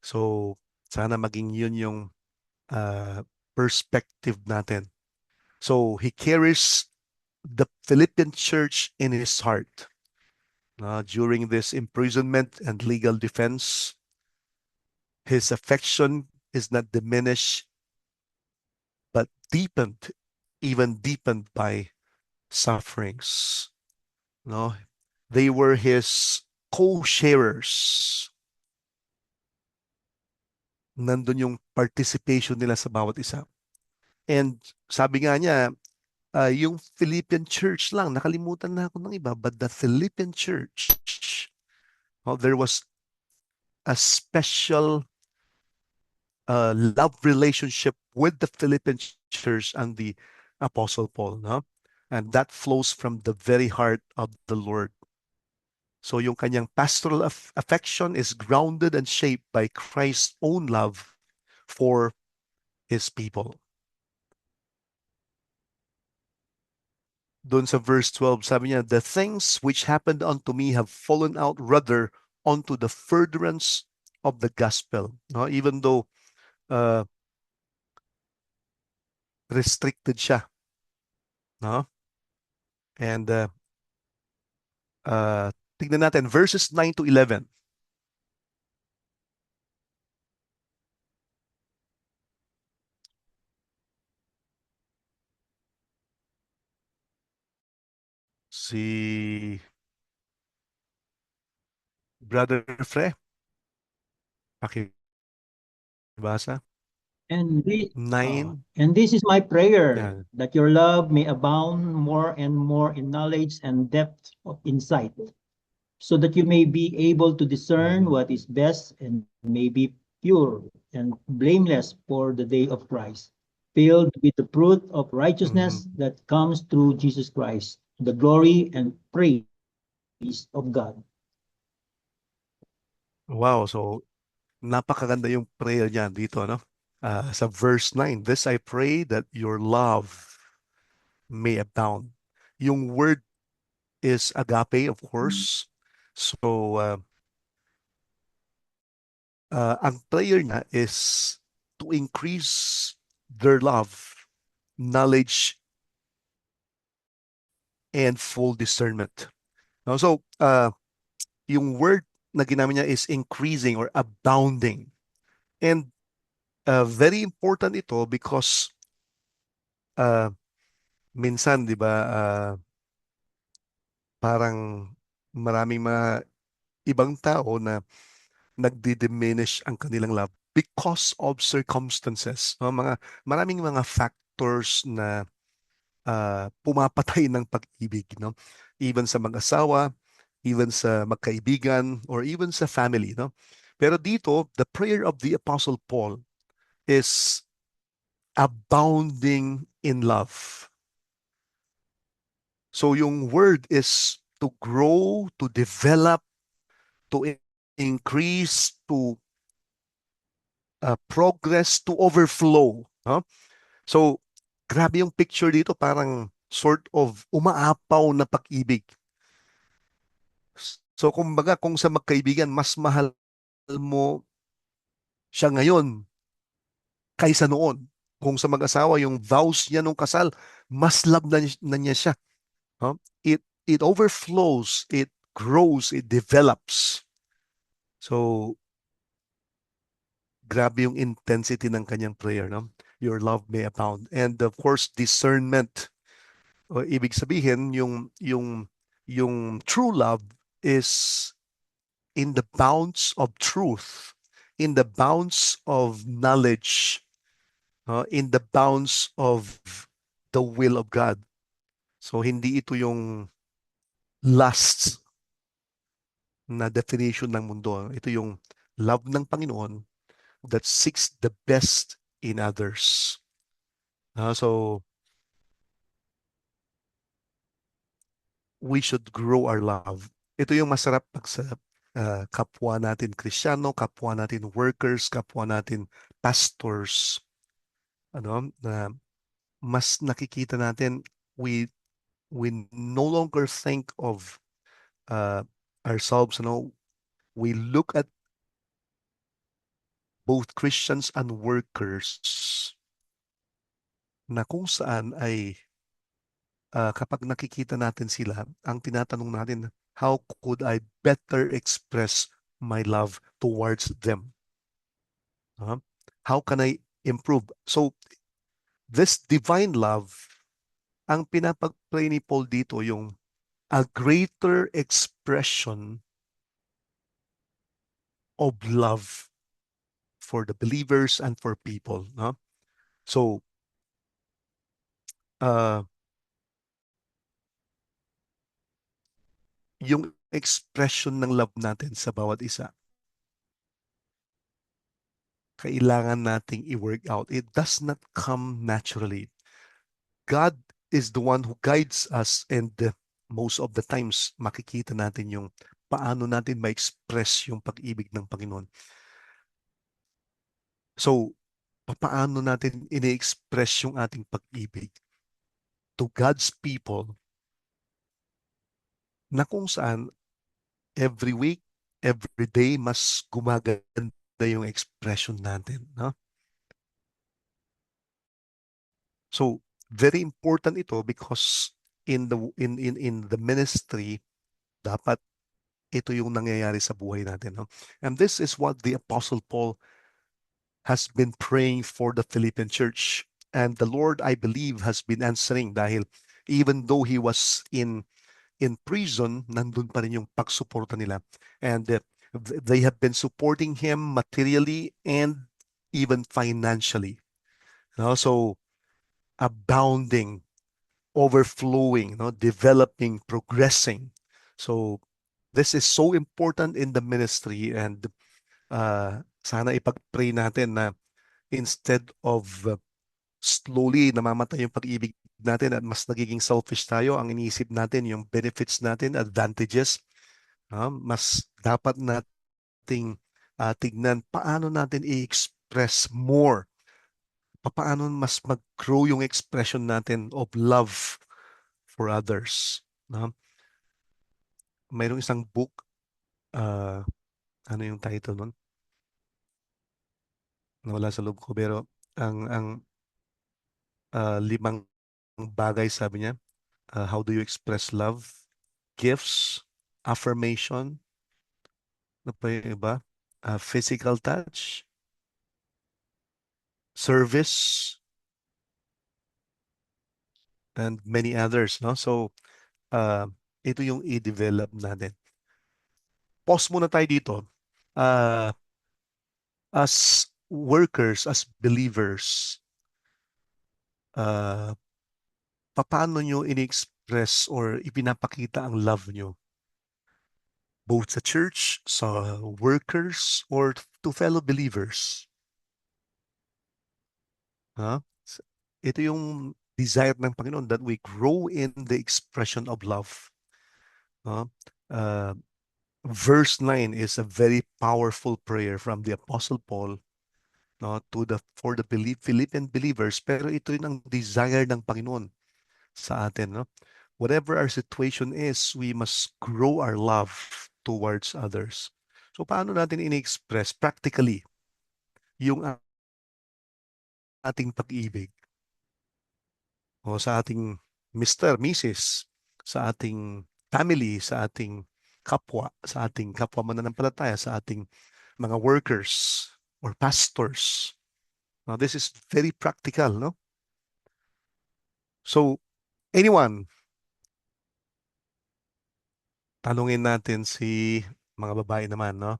So, sana maging yun yung perspective natin. So, he carries the Philippian church in his heart. During this imprisonment and legal defense, his affection is not diminished, but deepened, even deepened by sufferings. No, they were his co-sharers. Nandun yung participation nila sa bawat isa. And sabi nga niya, yung Philippian church lang, nakalimutan na ako ng iba, but the Philippian church, there was a special love relationship with the Philippian church and the Apostle Paul, no? And that flows from the very heart of the Lord. So yung kanyang pastoral affection is grounded and shaped by Christ's own love for his people. Doon sa verse 12, sabi niya, the things which happened unto me have fallen out rather onto the furtherance of the gospel. No? Even though restricted siya. No? And tignan natin, verses 9 to 11. Si Brother Fre, pakibasa. And this, 9. and this is my prayer, Yeah. that your love may abound more and more in knowledge and depth of insight, so that you may be able to discern what is best and may be pure and blameless for the day of Christ, filled with the fruit of righteousness that comes through Jesus Christ, the glory and praise of God. Wow, so napakaganda yung prayer niya dito, no? Sa verse 9, this I pray that your love may abound. Yung word is agape, of course. So, ang prayer niya is to increase their love, knowledge, and full discernment. No? So, yung word na ginamit niya is increasing or abounding. And very important ito because minsan, di ba, parang maraming mga ibang tao na nagdi-diminish ang kanilang love because of circumstances. No? Maraming mga factors na pumapatay ng pag-ibig. No? Even sa mag-asawa, even sa magkaibigan, or even sa family. No? Pero dito, the prayer of the Apostle Paul is abounding in love. So yung word is to grow, to develop, to increase, to progress, to overflow. No? So, grabe yung picture dito, parang sort of umaapaw na pag-ibig. So, kumbaga, kung sa magkaibigan, mas mahal mo siya ngayon kaysa noon. Kung sa mag-asawa, yung vows niya nung kasal, mas love na niya siya. No? It overflows, it grows, it develops. So, grabe yung intensity ng kanyang prayer. No? Your love may abound. And of course, discernment. O, ibig sabihin, yung true love is in the bounds of truth, in the bounds of knowledge, in the bounds of the will of God. So, hindi ito yung last na definition ng mundo. Ito yung love ng Panginoon that seeks the best in others. So, we should grow our love. Ito yung masarap pag sa kapwa natin Kristiyano, kapwa natin workers, kapwa natin pastors. Na mas nakikita natin we no longer think of ourselves, we look at both Christians and workers na kung saan ay kapag nakikita natin sila, ang tinatanong natin, how could I better express my love towards them? How can I improve? So, this divine love, ang pinapag-pray ni Paul dito, yung a greater expression of love for the believers and for people. No? So, uh, yung expression ng love natin sa bawat isa, kailangan nating i-work out. It does not come naturally. God is the one who guides us, and most of the times makikita natin yung paano natin ma-express yung pag-ibig ng Panginoon. So, paano natin ini-express yung ating pag-ibig to God's people na kung saan every week, every day, mas gumaganda yung expression natin, no? So, very important ito because in the ministry, dapat ito yung nangyayari sa buhay natin, no? And this is what the Apostle Paul has been praying for the Philippian church. And the Lord, I believe, has been answering dahil even though he was in prison, nandun pa rin yung pagsuporta nila. And they have been supporting him materially and even financially. No? So, abounding, overflowing, no? Developing, progressing. So, this is so important in the ministry, and sana ipag-pray natin na instead of slowly namamatay yung pag-ibig natin at mas nagiging selfish tayo, ang iniisip natin yung benefits natin, advantages, mas dapat nating tignan paano natin i-express more, paano mas mag-grow yung expression natin of love for others. Mayroong isang book, ano yung title nun? Nawala sa loob ko, pero ang 5 bagay, sabi niya, how do you express love? Gifts, affirmation, ano pa yung iba? Physical touch, service, and many others, no? So, uh, ito yung i-develop natin. Pause muna tayo dito. Uh, as workers, as believers, uh, paano nyo in-express or ipinapakita ang love nyo? Both sa church, sa workers, or to fellow believers? Ito yung desire ng Panginoon, that we grow in the expression of love. Uh, verse 9 is a very powerful prayer from the Apostle Paul, no, for the Philippian believers, pero ito rin ang desire ng Panginoon sa atin, no? Whatever our situation is, we must grow our love towards others. So paano natin ini-express practically yung ating pag-ibig? O sa ating Mr., Mrs., sa ating family, sa ating kapwa, sa ating kapwa mananampalataya, sa ating mga workers or pastors. Now, this is very practical, no? So, anyone, tanungin natin si mga babae naman, no?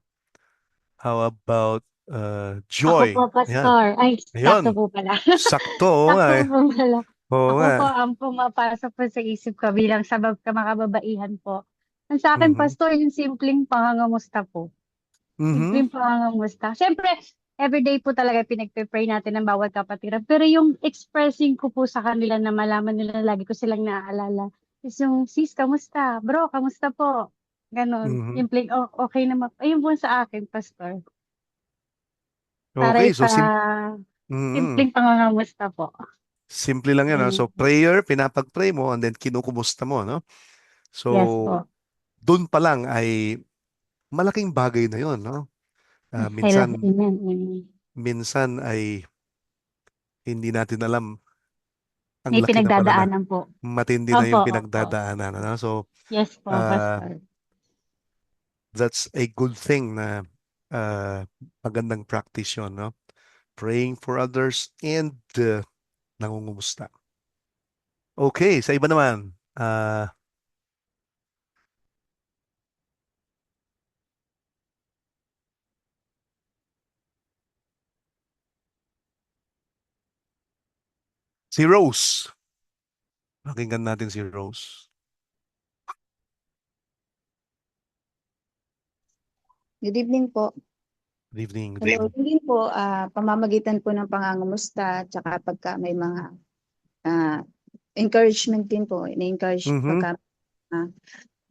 How about Ako Joy? po, Ayan. Pastor. Ay, sakto Ayun. po pala. Sakto, oo nga Sakto eh. po pala. Oo Ako po, nga. ang pumapasok po sa isip ko bilang sabab ka makababaihan po. Ang sa akin, Mhm. Pastor, yung simpleng pangangamusta po. Mhm. Simpleng pangangamusta. Siyempre, everyday po talaga pinagpe-pray natin ng bawat kapatiran. Pero yung expressing ko po sa kanila na malaman nila lagi ko silang naaalala is yung, sis, kamusta? Bro, kamusta po? Ganon. Mhm. Simpleng, oh, okay naman. Ayun po sa akin, Pastor. Para Okay, so mhm. simpleng pangangamusta po. Simple lang yan. Ayun So, po. prayer, pinapag-pray mo, and then kinukumusta mo, no? Yes So, po. dun pa lang ay malaking bagay na yon, no? Minsan, Amen. Amen. minsan ay hindi natin alam ang May laki na pala na pinagdadaanan po. matindi na Opo, yung opo. pinagdadaanan, ano? So, Yes po, uh, Pastor. that's a good thing na magandang practice yun, no? Praying for others and nangungumusta. Okay, sa iba naman, si Rose. Pakinggan natin si Rose. Good evening po. Good evening. Good Hello, evening. hindi po, pamamagitan po ng pangangamusta, tsaka pagka may mga encouragement din po, in-encourage Mhm. pagka,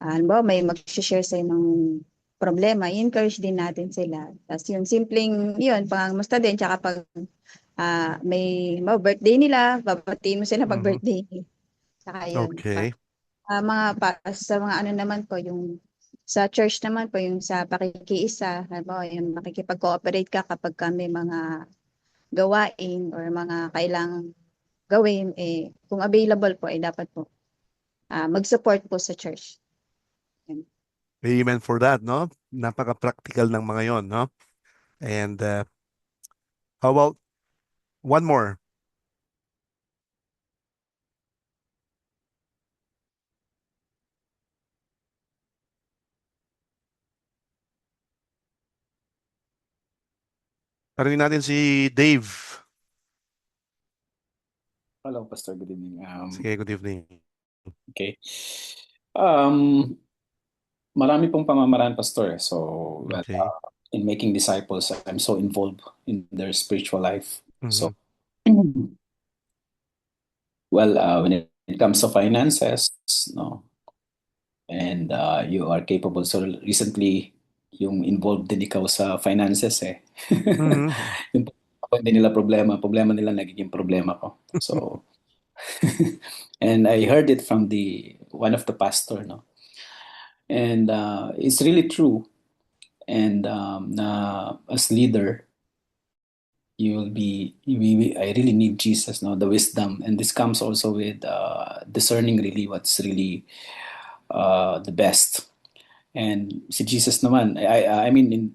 halimbawa may mag-share sa'yo ng problema, i-encourage din natin sila. Tapos yun, simpleng yun, pangangamusta din, tsaka pag may birthday nila, babatiin mo sila pag Mhm. birthday. Tsaka yun, Okay. sa mga ano naman po, yung sa church naman po, yung sa pakikiisa, halimbawa, yung makikipag-cooperate ka kapag may mga gawain or mga kailangang gawin, kung available po, dapat po mag-support po sa church. Amen for that, no? Napaka-practical ng mga yon, no? And how about one more? Tanungin natin si Dave. Hello, Pastor. Good evening. Sige, good evening. Okay. Marami pong pamamaraan, Pastor. So, well, Okay. in making disciples, I'm so involved in their spiritual life. So, well, when it comes to finances, no, and you are capable. So, recently, yung involved din ikaw sa finances, eh. Mhm. Yung hindi nila problema nila nagiging problema ko. So, and I heard it from one of the pastor, no. And it's really true. And as leader, I really need Jesus, no, the wisdom. And this comes also with discerning really what's really the best. And si Jesus naman, I mean, in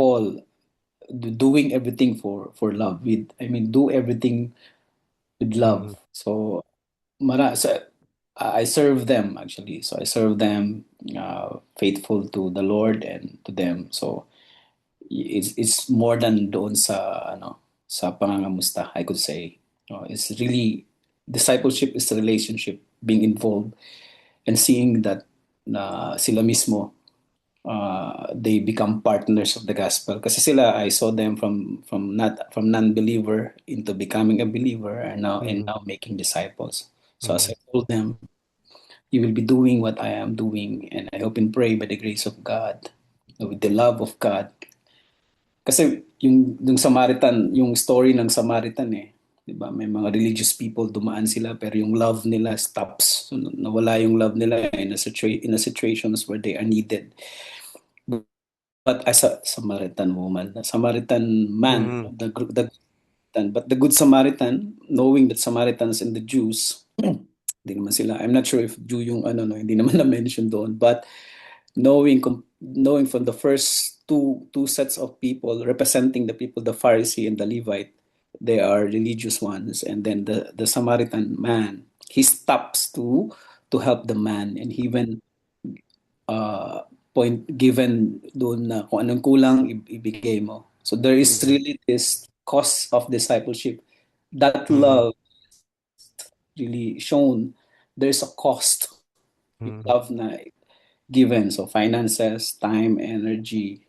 Paul, doing everything for love. Do everything with love. So, I serve them actually. So I serve them, faithful to the Lord and to them. So it's more than doon sa pangangamusta, I could say. It's really discipleship is a relationship, being involved and seeing that sila mismo they become partners of the gospel. Kasi sila, I saw them from non-believer into becoming a believer and now making disciples. So as I told them, you will be doing what I am doing, and I hope and pray by the grace of God, with the love of God. Kasi yung Samaritan, yung story ng Samaritan, di ba? May mga religious people, dumaan sila pero yung love nila stops. So, nawala yung love nila in a situations where they are needed. But as a Samaritan man, but the good Samaritan, knowing that Samaritans and the Jews, hindi naman sila, I'm not sure if Jew yung hindi naman na-mention doon, but knowing from the first two sets of people representing the people, the Pharisee and the Levite, they are religious ones, and then the Samaritan man, he stops to help the man, and he even point given doon na kung anong kulang ibigay mo. So there is really this cost of discipleship. That love really shown. There's a cost. Yung love na given. So finances, time, energy.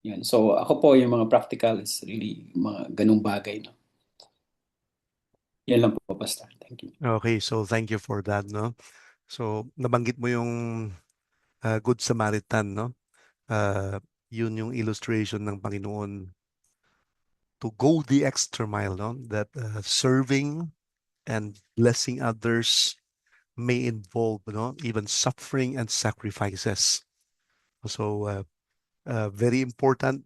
Yan. So ako po yung mga practical is really mga ganung bagay. No? Yan lang po, Pastor. Thank you. Okay, so thank you for that, no? So nabanggit mo yung Good Samaritan, no? Yun yung illustration ng Panginoon to go the extra mile, no? That serving and blessing others may involve, no, even suffering and sacrifices. So very important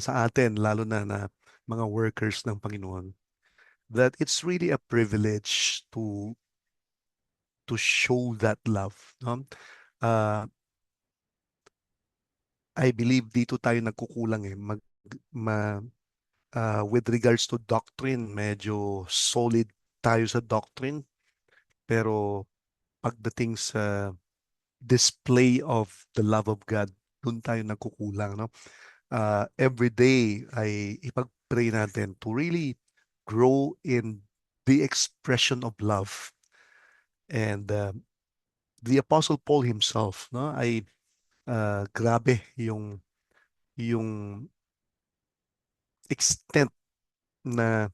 sa atin, lalo na mga workers ng Panginoon, that it's really a privilege to show that love, no? I believe dito tayo nagkukulang with regards to doctrine, medyo solid tayo sa doctrine, pero pagdating sa display of the love of God, doon tayo nagkukulang, no? Every day ay ipag-pray natin to really grow in the expression of love. And the Apostle Paul himself, no, ay grabe yung extent na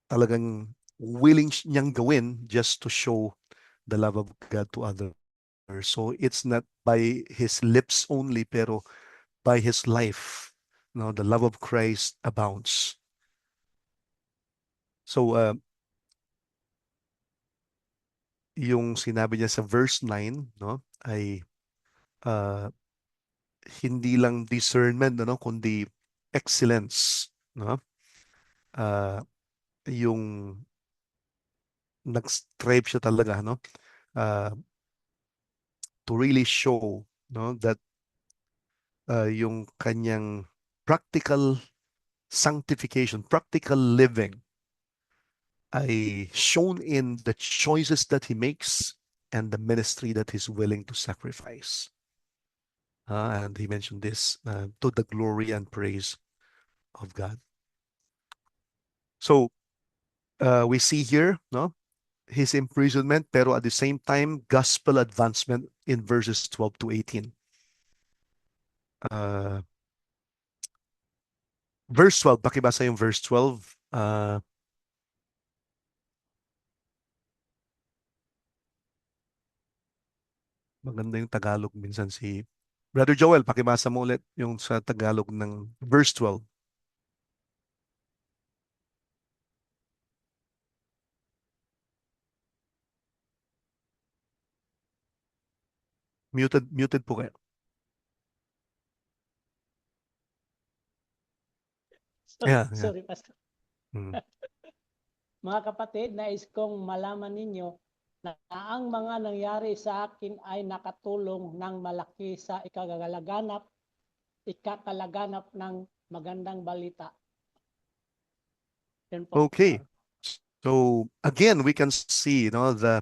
talagang willing niyang gawin just to show the love of God to others. So it's not by his lips only, pero by his life, no, the love of Christ abounds. So yung sinabi niya sa verse 9, no, ay hindi lang discernment, no, kundi excellence, no. Yung nag-strive siya talaga, no, to really show, no, that yung kanyang practical sanctification, practical living ay shown in the choices that he makes and the ministry that he's willing to sacrifice. And he mentioned this to the glory and praise of God. So we see here, no, his imprisonment, pero at the same time, gospel advancement in verses 12 to 18. Verse 12, pakibasa yung verse 12. Maganda yung Tagalog minsan si Brother Joel, pakibasa mo ulit yung sa Tagalog ng verse 12. Muted po kayo. Yeah. Sorry, Pastor. Hmm. Mga kapatid, nais kong malaman ninyo na ang mga nangyari sa akin ay nakatulong ng malaki sa ikakalaganap ng magandang balita. Yan po, Okay. Pastor. So again, we can see, you know, the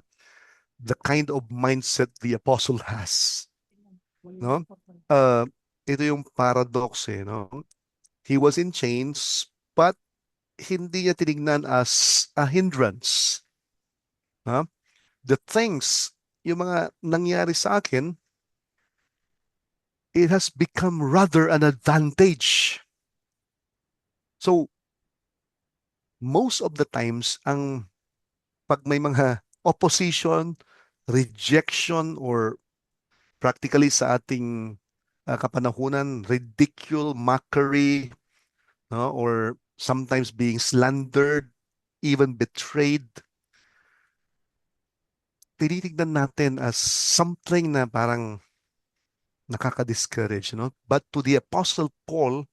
kind of mindset the apostle has. No? Ito yung paradox, no? He was in chains, but hindi niya tinignan as a hindrance. The things, yung mga nangyari sa akin, it has become rather an advantage. So, most of the times, pag may mga opposition, rejection, or practically sa ating kapanahunan, ridicule, mockery, no? Or sometimes being slandered, even betrayed, tinitignan natin as something na parang nakaka-discourage, no? But to the Apostle Paul,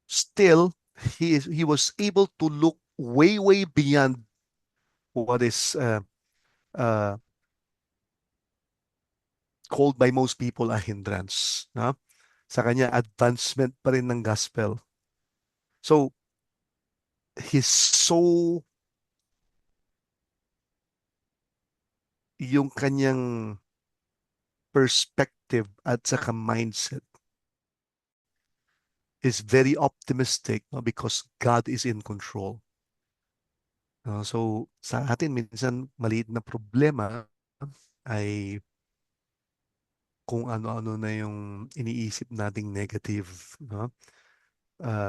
still, he was able to look way, way beyond what is called by most people a hindrance. No? Sa kanya, advancement pa rin ng gospel. So, he's so, yung kanyang perspective at saka mindset is very optimistic, no? Because God is in control. So, sa atin, minsan maliit na problema ay kung ano-ano na yung iniisip nating negative, no?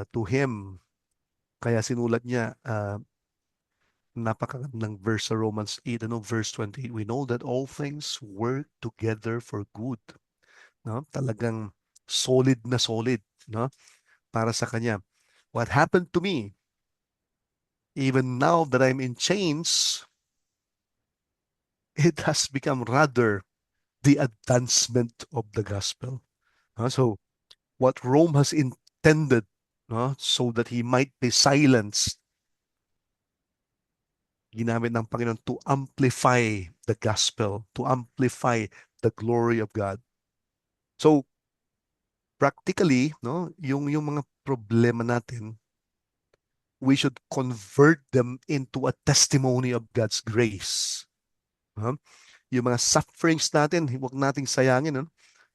To him, kaya sinulat niya, napakagandang verse sa Romans 8, verse 28, we know that all things work together for good. No? Talagang solid na solid, no? Para sa kanya. What happened to me, even now that I'm in chains, it has become rather the advancement of the gospel. So what Rome has intended, so that he might be silenced, ginamit ng Panginoon to amplify the gospel, to amplify the glory of God. So practically, no, yung mga problema natin, we should convert them into a testimony of God's grace. Yung mga sufferings natin, huwag nating sayangin.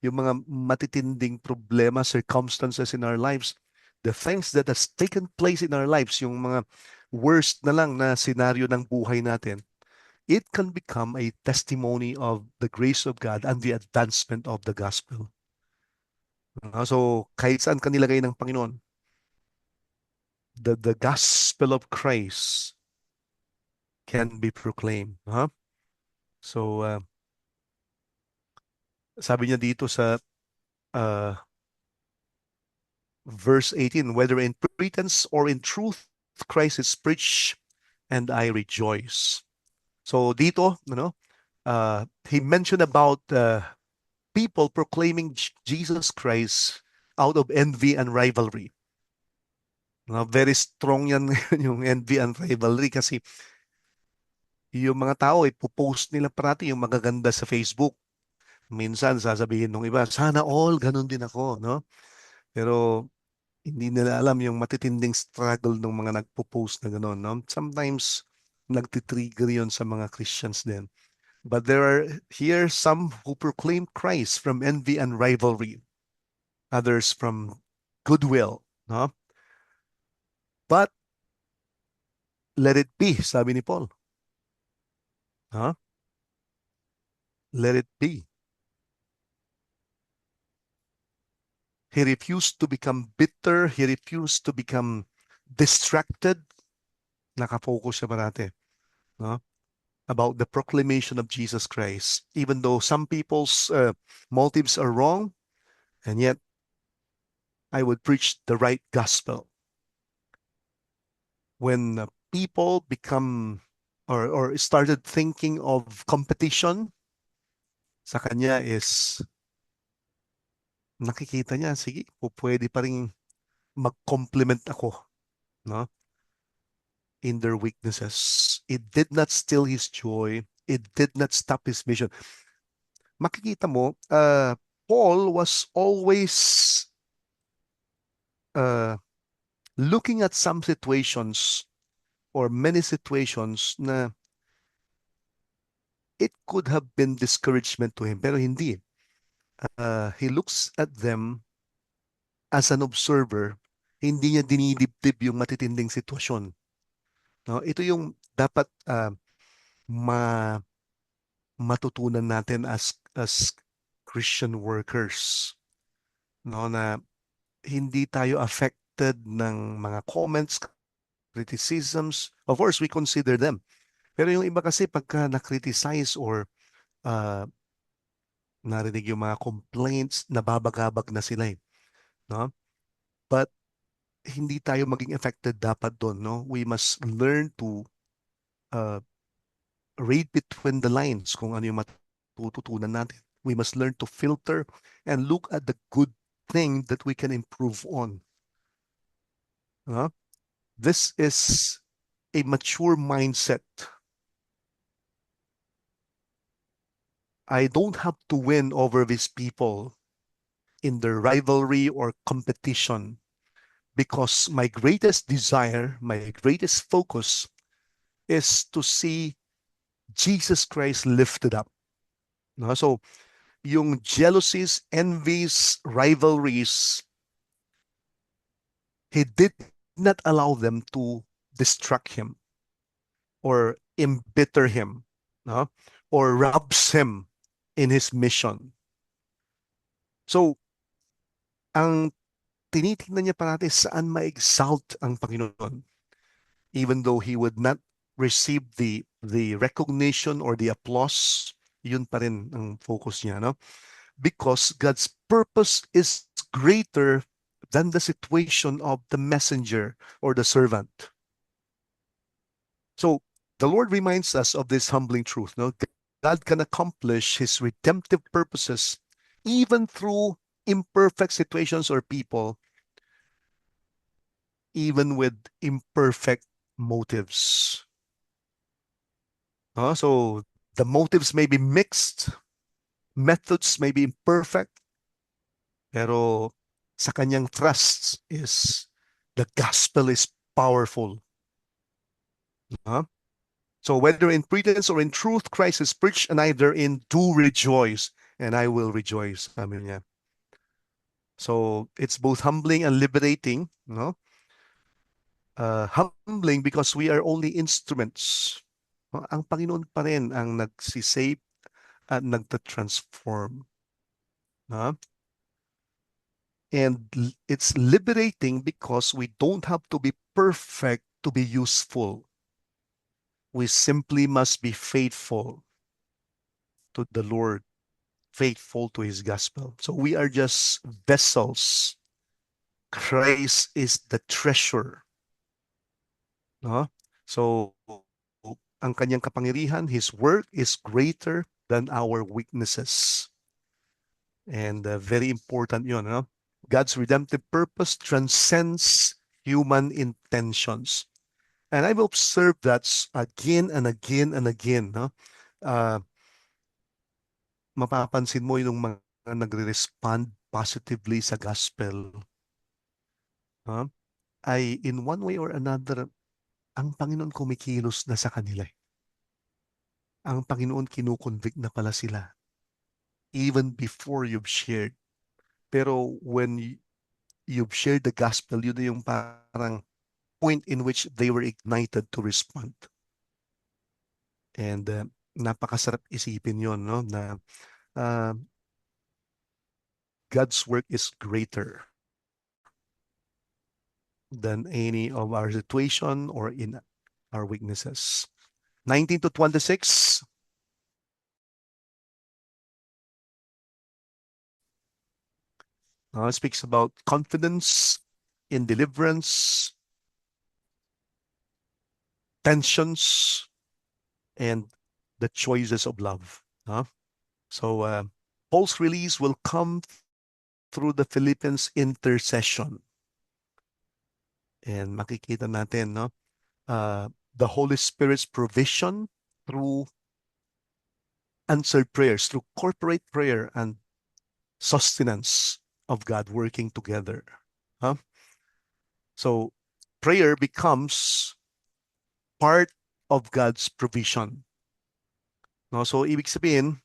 Yung mga matitinding problema, circumstances in our lives, the things that has taken place in our lives, yung mga worst na lang na senaryo ng buhay natin, it can become a testimony of the grace of God and the advancement of the gospel. So, kahit saan ka nilagay ng Panginoon, the gospel of Christ can be proclaimed. So, sabi niya dito sa verse 18, whether in pretense or in truth, Christ is preached and I rejoice. So dito, he mentioned about people proclaiming Jesus Christ out of envy and rivalry. Very strong yan yung envy and rivalry kasi yung mga tao ipopost nila parati yung magaganda sa Facebook. Minsan sasabihin ng iba, sana all ganun din ako, no? Pero hindi nila alam yung matitinding struggle ng mga nagpo-post na gano'n, no? Sometimes nagtitrigger yon sa mga Christians din. But there are here some who proclaim Christ from envy and rivalry, others from goodwill, no? But let it be, sabi ni Paul. Let it be. He refused to become bitter. He refused to become distracted. Nakafocus siya parati, no? About the proclamation of Jesus Christ. Even though some people's motives are wrong, and yet I would preach the right gospel. When people become or started thinking of competition, sa kanya is nakikita niya, sige, pwede pa rin mag-compliment ako, no? In their weaknesses. It did not steal his joy. It did not stop his mission. Makikita mo, Paul was always looking at some situations or many situations na it could have been discouragement to him, pero hindi. He looks at them as an observer. Hindi niya dinidibdib yung matitinding sitwasyon. No, ito yung dapat matutunan natin as Christian workers. No, na hindi tayo affected ng mga comments, criticisms. Of course, we consider them. Pero yung iba kasi pagka na-criticize or narinig yung mga complaints, nababagabag na sila eh. No? But hindi tayo maging affected dapat doon, no? We must learn to read between the lines kung ano yung matututunan natin. We must learn to filter and look at the good thing that we can improve on. This is a mature mindset. I don't have to win over these people in their rivalry or competition, because my greatest desire, my greatest focus is to see Jesus Christ lifted up. No? So, yung jealousies, envies, rivalries, he did not allow them to distract him or embitter him, no? Or robs him in his mission. So, ang tinitingnan niya parati saan ma-exalt ang Panginoon, even though he would not receive the recognition or the applause, yun pa rin ang focus niya, no? Because God's purpose is greater than the situation of the messenger or the servant. So the Lord reminds us of this humbling truth, no? God can accomplish his redemptive purposes even through imperfect situations or people, even with imperfect motives. So the motives may be mixed, methods may be imperfect, pero sa kanyang trust is the gospel is powerful. So whether in pretense or in truth, Christ is preached, and I therein do rejoice, and I will rejoice. Sabi niya. So it's both humbling and liberating, no? Humbling because we are only instruments. No? Ang Panginoon pa rin ang nagsisave at nagta-transform. No? And it's liberating because we don't have to be perfect to be useful. We simply must be faithful to the Lord, faithful to His gospel. So we are just vessels. Christ is the treasure. No? So ang kanyang kapangyarihan, His work is greater than our weaknesses. And very important yun. No? God's redemptive purpose transcends human intentions. And I've observed that again and again and again. No? Mapapansin mo yung mga nagre-respond positively sa gospel. Ay in one way or another, ang Panginoon kumikilos na sa kanila. Ang Panginoon kinukonvict na pala sila even before you've shared. Pero when you've shared the gospel, yun na yung parang point in which they were ignited to respond. And napakasarap isipin yun, no? Na God's work is greater than any of our situation or in our weaknesses. 19 to 26. It speaks about confidence in deliverance, tensions, and the choices of love. So Paul's release will come through the Philippians intercession. And makikita natin, no? The Holy Spirit's provision through answered prayers, through corporate prayer and sustenance of God working together. So prayer becomes part of God's provision. No? So ibig sabihin,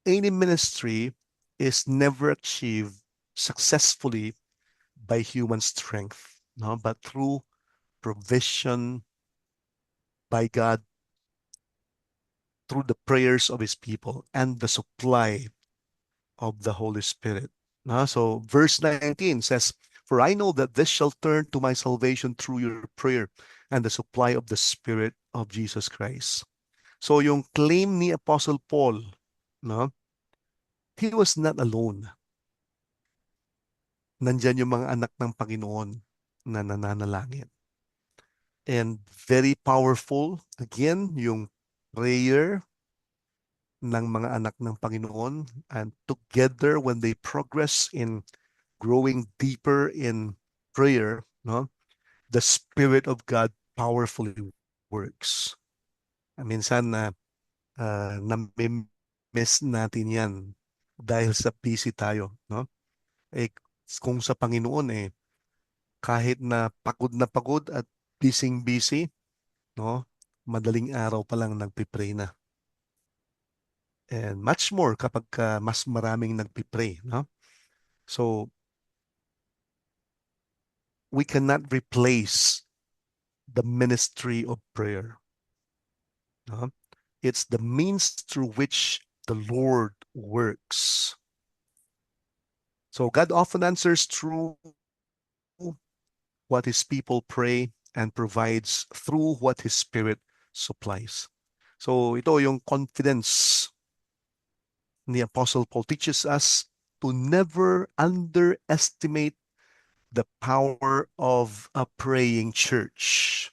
any ministry is never achieved successfully by human strength, no? But through provision by God, through the prayers of His people and the supply of the Holy Spirit. So verse 19 says, "For I know that this shall turn to my salvation through your prayer and the supply of the Spirit of Jesus Christ." So yung claim ni Apostle Paul, no? He was not alone. Nandyan yung mga anak ng Panginoon na nananalangin. And very powerful, again, yung prayer ng mga anak ng Panginoon, and together when they progress in growing deeper in prayer, no, the Spirit of God powerfully works. Minsan na nami-miss natin yan dahil sa busy tayo, no? Kung sa Panginoon kahit na pagod at busy, no, madaling araw pa lang nagpipray na. And much more kapag mas maraming nagpipray, no? So we cannot replace the ministry of prayer. No? It's the means through which the Lord works. So God often answers through what His people pray and provides through what His Spirit supplies. So ito yung confidence ni Apostle Paul teaches us to never underestimate the power of a praying church.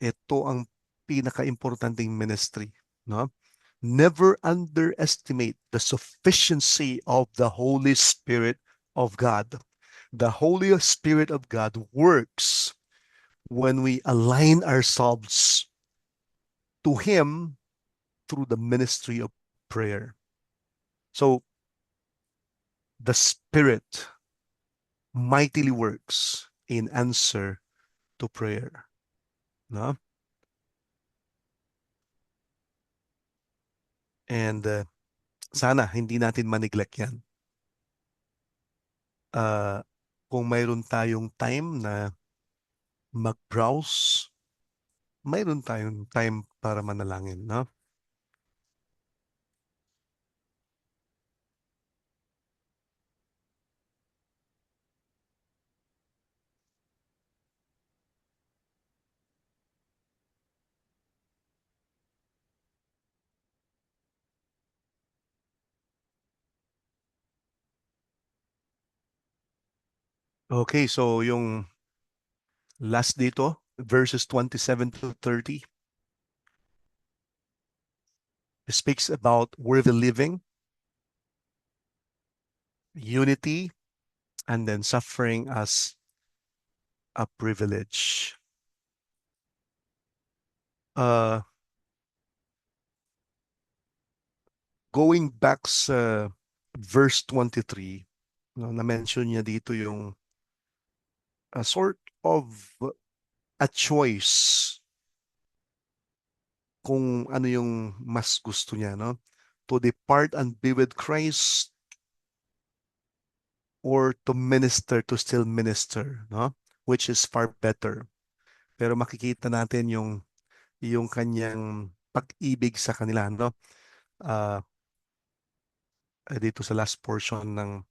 Ito ang pinaka-importanting ministry, no? Never underestimate the sufficiency of the Holy Spirit of God. The Holy Spirit of God works when we align ourselves to Him through the ministry of prayer. So the Spirit mightily works in answer to prayer. No? And Sana hindi natin maneglect yan. Kung mayroon tayong time na mag-browse, mayroon tayong time para manalangin, no? Okay, so yung last dito, verses 27 to 30, speaks about worthy living, unity, and then suffering as a privilege. Going back sa verse 23, no, na-mention niya dito yung sort of a choice kung ano yung mas gusto niya, no? To depart and be with Christ or to minister, to still minister, no? Which is far better. Pero makikita natin yung kanyang pag-ibig sa kanila, no? Uh, Dito sa last portion ng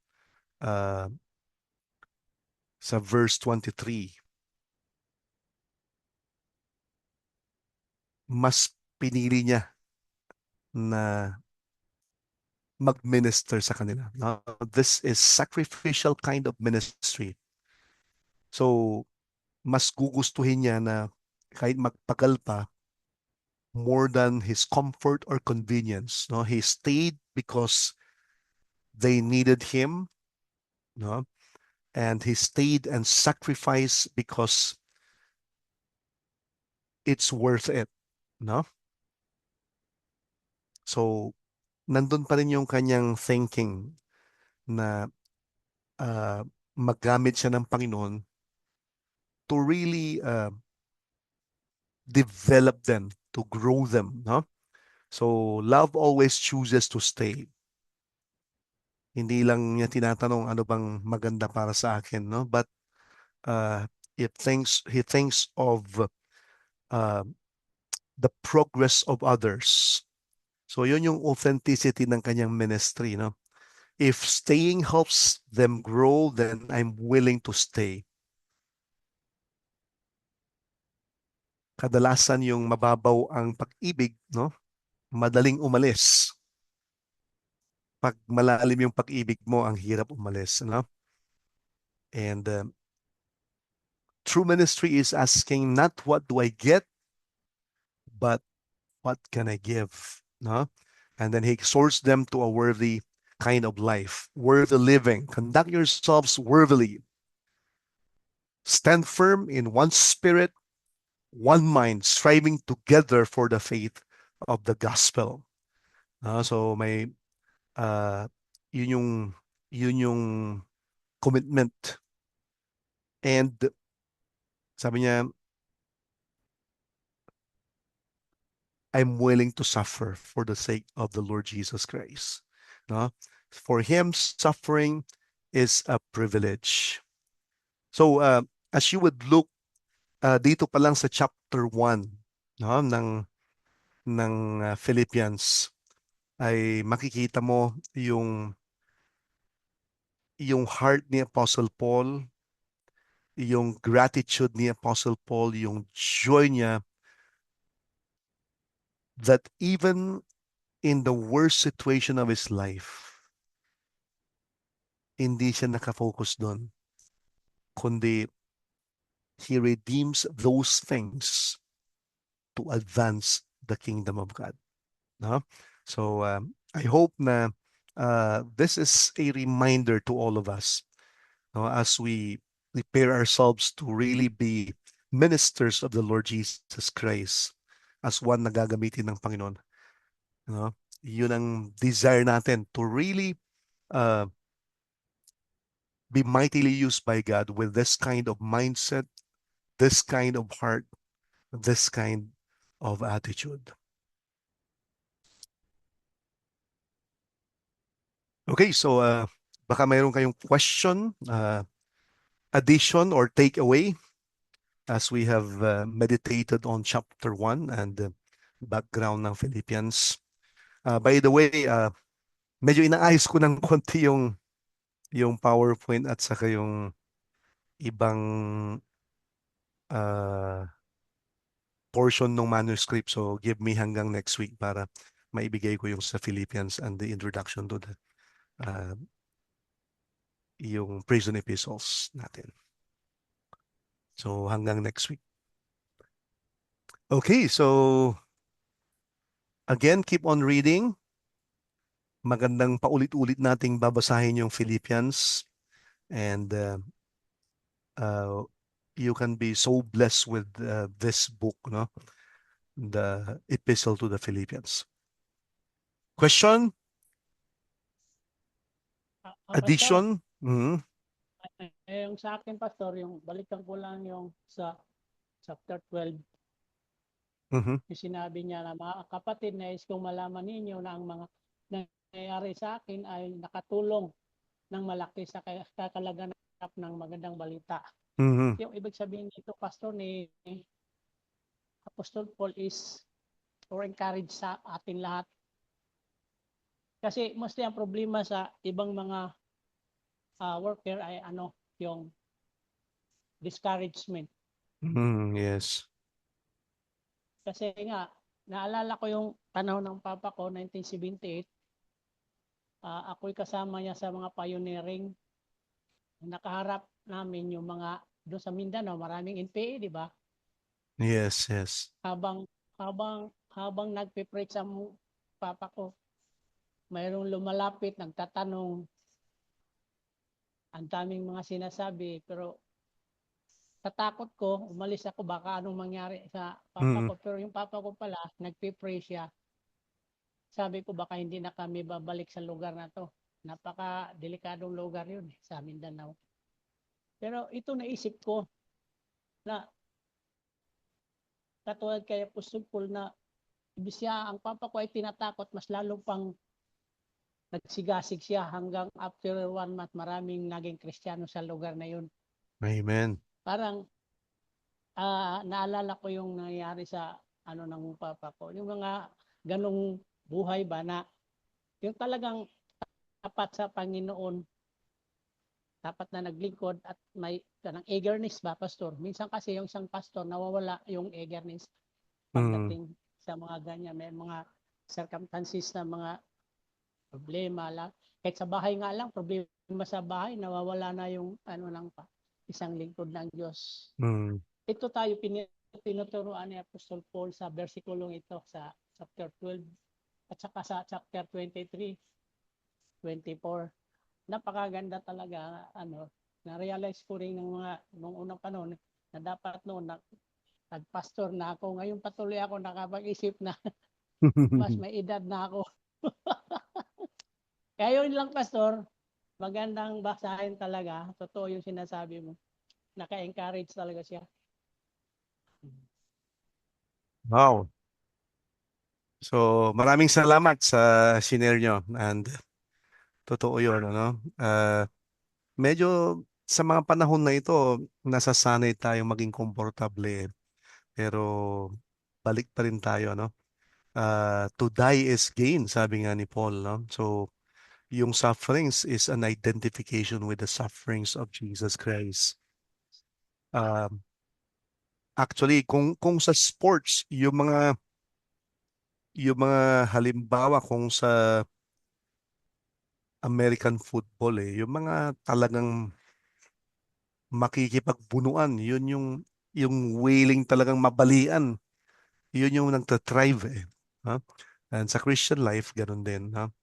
sa verse 23, mas pinili niya na mag-minister sa kanila. No? This is sacrificial kind of ministry. So, mas gugustuhin niya na kahit magpagal pa, more than his comfort or convenience. No? He stayed because they needed him. No? And he stayed and sacrificed because it's worth it. No? So, nandun pa rin yung kanyang thinking na maggamit siya ng Panginoon to really develop them, to grow them, no? So, love always chooses to stay. Hindi lang niya tinatanong ano bang maganda para sa akin, no? But he thinks of the progress of others. So, yun yung authenticity ng kanyang ministry, no? If staying helps them grow, then I'm willing to stay. Kadalasan yung mababaw ang pag-ibig, no? Madaling umalis. Pag malalim yung pag-ibig mo, ang hirap umalis, no? And true ministry is asking not what do I get, but what can I give, no? And then he exhorts them to a worthy kind of life, worthy living. Conduct yourselves worthily. Stand firm in one spirit, one mind, striving together for the faith of the gospel. So may yun yung commitment. And sabi niya, I'm willing to suffer for the sake of the Lord Jesus Christ. No? For him, suffering is a privilege. So, as you would look dito pa lang sa chapter 1, no, ng Philippians, ay makikita mo yung heart ni Apostle Paul, yung gratitude ni Apostle Paul, yung joy niya that even in the worst situation of his life, hindi siya nakafocus doon, kundi he redeems those things to advance the kingdom of God. No? So I hope na this is a reminder to all of us, no, as we prepare ourselves to really be ministers of the Lord Jesus Christ as one na gagamitin ng Panginoon. No? Yun ang desire natin, to really be mightily used by God with this kind of mindset, this kind of heart, this kind of attitude. Okay, so baka mayroon kayong question, addition or takeaway as we have meditated on chapter 1 and the background ng Philippians. By the way, medyo inaayos ko ng konti yung PowerPoint at saka yung ibang portion ng manuscript. So give me hanggang next week para maibigay ko yung sa Philippians and the introduction to the yung prison epistles natin. So hanggang next week. Okay, so again, keep on reading. Magandang paulit-ulit nating babasahin yung Philippians and you can be so blessed with this book, no? The Epistle to the Philippians. Question? Addition? Mhm. Yung sa akin, Pastor, yung balikan ko lang yung sa chapter 12, Mhm. yung sinabi niya na mga kapatid, nais kong malaman ninyo na ang mga nangyayari sa akin ay nakatulong ng malaki sa kakalaganap ng magandang balita. Mhm. Yung ibig sabihin nito, Pastor, ni Apostol Paul is or encourage sa atin lahat. Kasi mostly ang problema sa ibang mga worker ay yung discouragement. Yes. Kasi nga, naalala ko yung panahon ng papa ko, 1978, ako'y kasama niya sa mga pioneering. Nakaharap namin yung mga, doon sa Mindanao, maraming NPA, di ba? Yes, yes. Habang nagpe-preach ang papa ko, mayroong lumalapit, nagtatanong, ang daming mga sinasabi, pero sa takot ko, umalis ako, baka anong mangyari sa papa ko. Pero yung papa ko pala, nagpe-pray siya. Sabi ko, baka hindi na kami babalik sa lugar na to. Napaka-delikadong lugar yun sa Mindanao. Pero ito naisip ko na katulad kay Apostol Paul na ibig siya, ang papa ko ay tinatakot, mas lalo pang nagsigasig siya hanggang after 1 month, maraming naging Kristiyano sa lugar na yun. Amen. Parang naalala ko yung nangyari sa ng papa ko. Yung mga ganong buhay ba na yung talagang tapat sa Panginoon, dapat na naglingkod at may kanang eagerness ba, Pastor? Minsan kasi yung isang pastor, nawawala yung eagerness pagdating sa mga ganyan. May mga circumstances na mga problema lang. Kahit sa bahay nga lang, problema sa bahay, nawawala na yung isang lingkod ng Diyos. Ito tayo tinuturuan ni Apostol Paul sa versikulong ito sa chapter 12 at saka sa chapter 23, 24. Napakaganda talaga, na-realize ko rin nung unang panahon na dapat noon nag-pastor na ako. Ngayon patuloy ako nakapag-isip na mas may edad na ako. Kaya yun lang, Pastor, magandang basahin talaga. Totoo yung sinasabi mo. Naka-encourage talaga siya. Wow. So, maraming salamat sa share nyo and totoo yun, medyo sa mga panahon na ito, nasasanay tayo maging komportable. Pero balik pa rin tayo, to die is gain, sabi nga ni Paul, no? So, yung sufferings is an identification with the sufferings of Jesus Christ. Actually, kung sa sports, yung mga halimbawa kung sa American football yung mga talagang makikipagbunuan, yun yung willing talagang mabalian. Yun yung nagtatrive ha? And sa Christian life, ganun din, ha?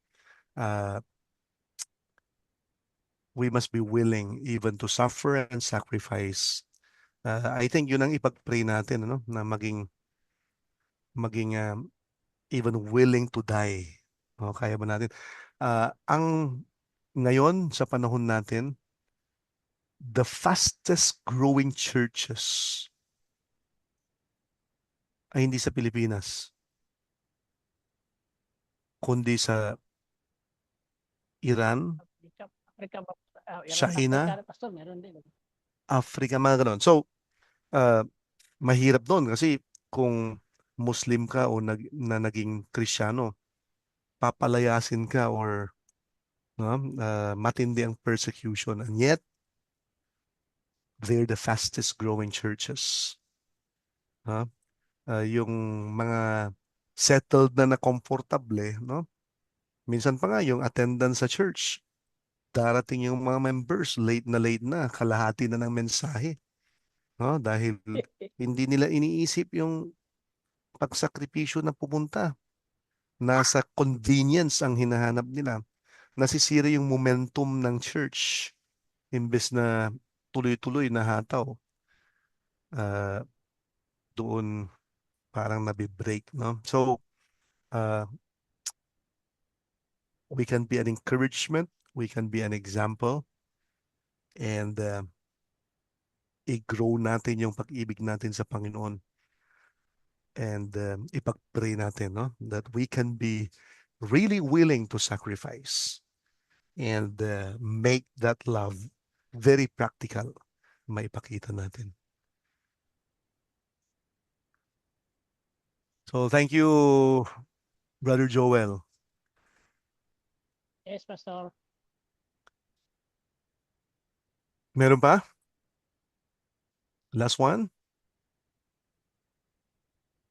We must be willing even to suffer and sacrifice. I think yun ang ipag-pray natin, na maging even willing to die. Kaya ba natin? Ang ngayon sa panahon natin, the fastest growing churches ay hindi sa Pilipinas, kundi sa Iran, Africa, China, Africa, Pastor, meron din. Africa, mga ganon. So, mahirap doon kasi kung Muslim ka o naging Kristiyano, papalayasin ka or matindi ang persecution. And yet, they're the fastest growing churches. Yung mga settled na komportable, no? Minsan pa nga yung attendance sa church, darating yung mga members, late na, kalahati na ng mensahe. No? Dahil hindi nila iniisip yung pagsakripisyo na pumunta. Nasa convenience ang hinahanap nila. Nasisira yung momentum ng church. Imbes na tuloy-tuloy na hataw. Doon parang nabibreak. No? So, we can be an encouragement. We can be an example. And i-grow natin yung pag-ibig natin sa Panginoon. And ipag-pray natin, no? That we can be really willing to sacrifice and make that love very practical. Maipakita natin. So thank you, Brother Joel. Yes, Pastor. Meron pa? Last one?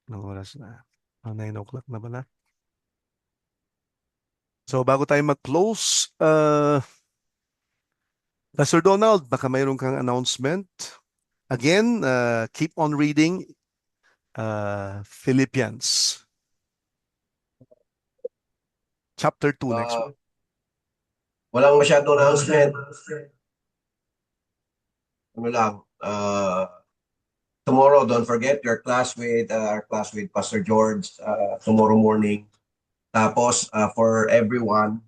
No, oras na. 9 o'clock na pala. So bago tayo mag-close, Pastor Donald, baka mayroon kang announcement. Again, keep on reading Philippians. Chapter 2 next week. Walang masyadong announcement. Ano lang, tomorrow, don't forget your class with our class with Pastor George tomorrow morning. Tapos for everyone,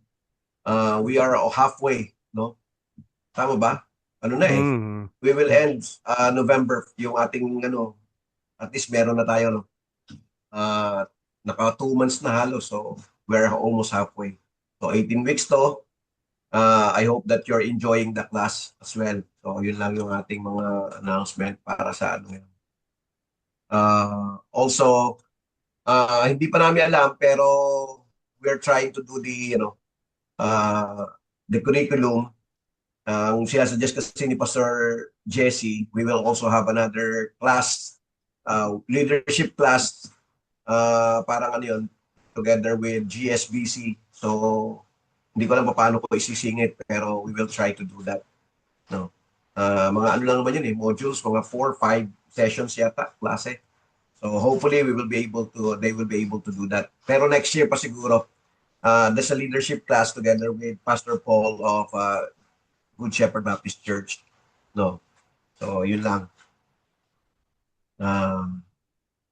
we are halfway, no? Tama ba? Ano na eh? We will end November yung ating at least meron na tayo, no? Naka 2 months na halos, so we're almost halfway. So 18 weeks to. I hope that you're enjoying the class as well. So yun lang yung ating mga announcement para sa ano yun. Also, hindi pa namin alam pero we're trying to do the curriculum. Ang sinasuggest kasi ni Pastor Jesse, we will also have another class, leadership class, parang ano yun, together with GSBC. So, hindi ko alam paano ko isisingit, pero we will try to do that. No? Mga ano lang naman yun modules, mga 4-5 sessions yata, klase. So, hopefully, they will be able to do that. Pero next year pa siguro, there's a leadership class together with Pastor Paul of Good Shepherd Baptist Church. No. So, yun lang.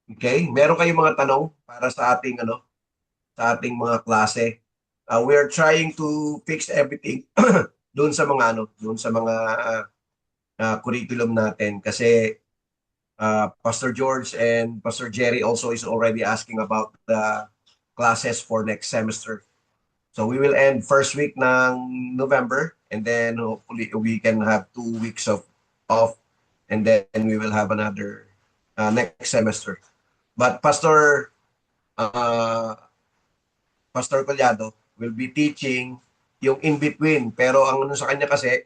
Okay, meron kayong mga tanong para sa ating mga klase. We are trying to fix everything doon sa mga curriculum natin kasi Pastor George and Pastor Jerry also is already asking about the classes for next semester. So we will end first week ng November and then hopefully we can have 2 weeks off and then we will have another next semester. But Pastor Collado will be teaching yung in-between. Pero ang sa kanya kasi,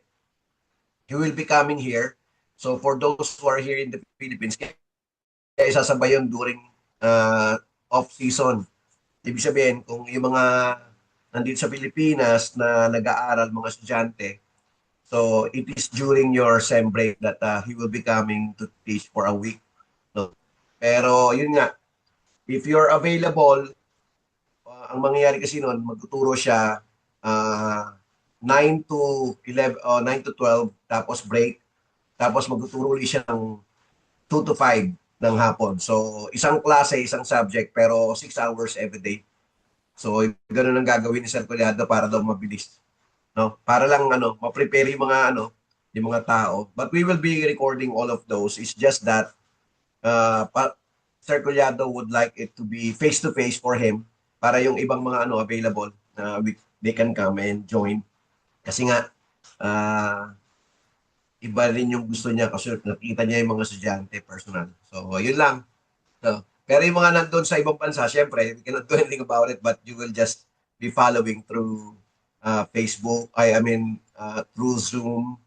he will be coming here. So for those who are here in the Philippines, kaya isasabay yun during off-season. Ibig sabihin, kung yung mga nandito sa Pilipinas na nag-aaral, mga estudyante, so it is during your SEM break that he will be coming to teach for a week. No? Pero yun nga, if you're available, ang mangyayari kasi noon, magtuturo siya 9 to 12, tapos break. Tapos magtuturo ulit siya ng 2 to 5 ng hapon. So, isang klase, isang subject, pero 6 hours every day. So, ganoon ang gagawin ni Sir Collado para daw mabilis. No? Para lang ma-prepare yung mga tao. But we will be recording all of those. It's just that Sir Collado would like it to be face-to-face for him para yung ibang mga available they can come and join. Kasi nga, iba rin yung gusto niya kasi nakita niya yung mga estudyante personal. So, yun lang. So, pero yung mga nandun sa ibang bansa, syempre, we cannot do anything about it, but you will just be following through Facebook, through Zoom,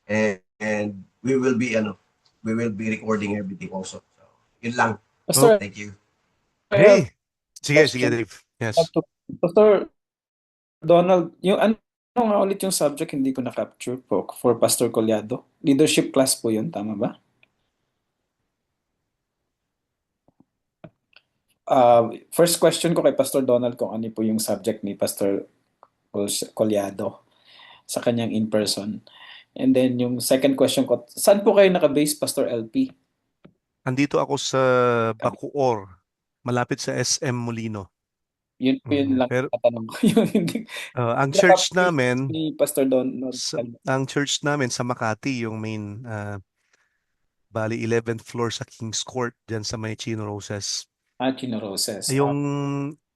and we will be recording everything also. So, yun lang. Pastor, Thank you. I have Hey, sige, question. Dave. Yes. Pastor Donald, yung ano nga ulit yung subject, hindi ko na-capture po for Pastor Collado. Leadership class po yun, tama ba? First question ko kay Pastor Donald kung ano po yung subject ni Pastor Collado sa kanyang in-person. And then yung second question ko, saan po kayo nakabase, Pastor LP? Andito ako sa Bacoor, malapit sa SM Molino. Yun lang Pero tatanong ko. Yung hindi, ang church nakabase namin, ni Pastor Donald. sa Makati, yung main, bali 11th floor sa King's Court, dyan sa may Chino Roses. Chino Roses. Yung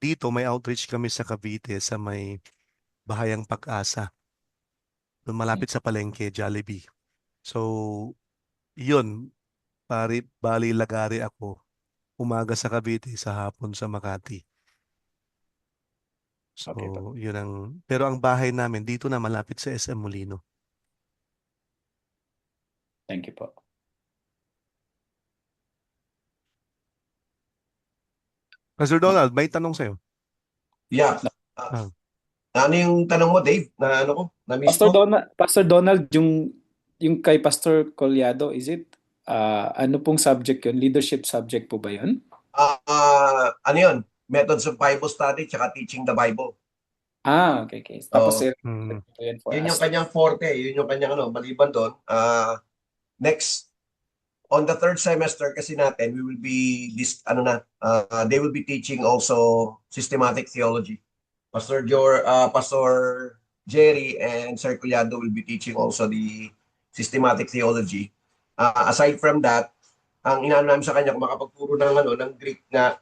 dito, may outreach kami sa Cavite, sa may Bahayang Pag-asa. Doon malapit sa Palengke, Jollibee. So, yun, bali lagari ako. Umaga sa Cavite, sa hapon sa Makati. So, Okay po. yun pero ang bahay namin dito na malapit sa SM Molino. Thank you po. Pastor Donald, may tanong sa'yo. Yeah. Ah. Ano yung tanong mo, Dave? Na ano ko? Na-miss ko? Pastor Donald, yung kay Pastor Collado, is it ano pong subject yun? Leadership subject po ba yun? Ano yun? Methods of Bible Study tsaka Teaching the Bible. Okay. Tapos yun yung kanyang forte. Yun yung kanyang maliban doon. Next, on the third semester kasi natin, we will be they will be teaching also systematic theology. Pastor Jerry and Sir Collado will be teaching also the systematic theology. Aside from that, ang inaano namin sa kanya kung makapagturo ng Greek na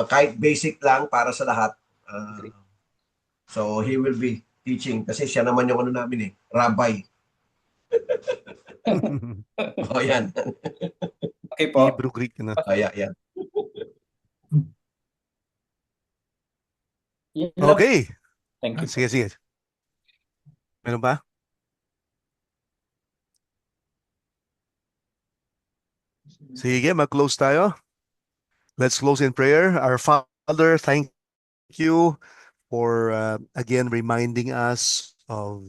kahit basic lang para sa lahat. So he will be teaching kasi siya naman yung namin rabbi. Yan. Okay po. Hebrew Greek na. Yeah. Okay. Thank you. Sige. Meron ba? Sige, mag-close tayo. Let's close in prayer. Our Father, thank you for again reminding us of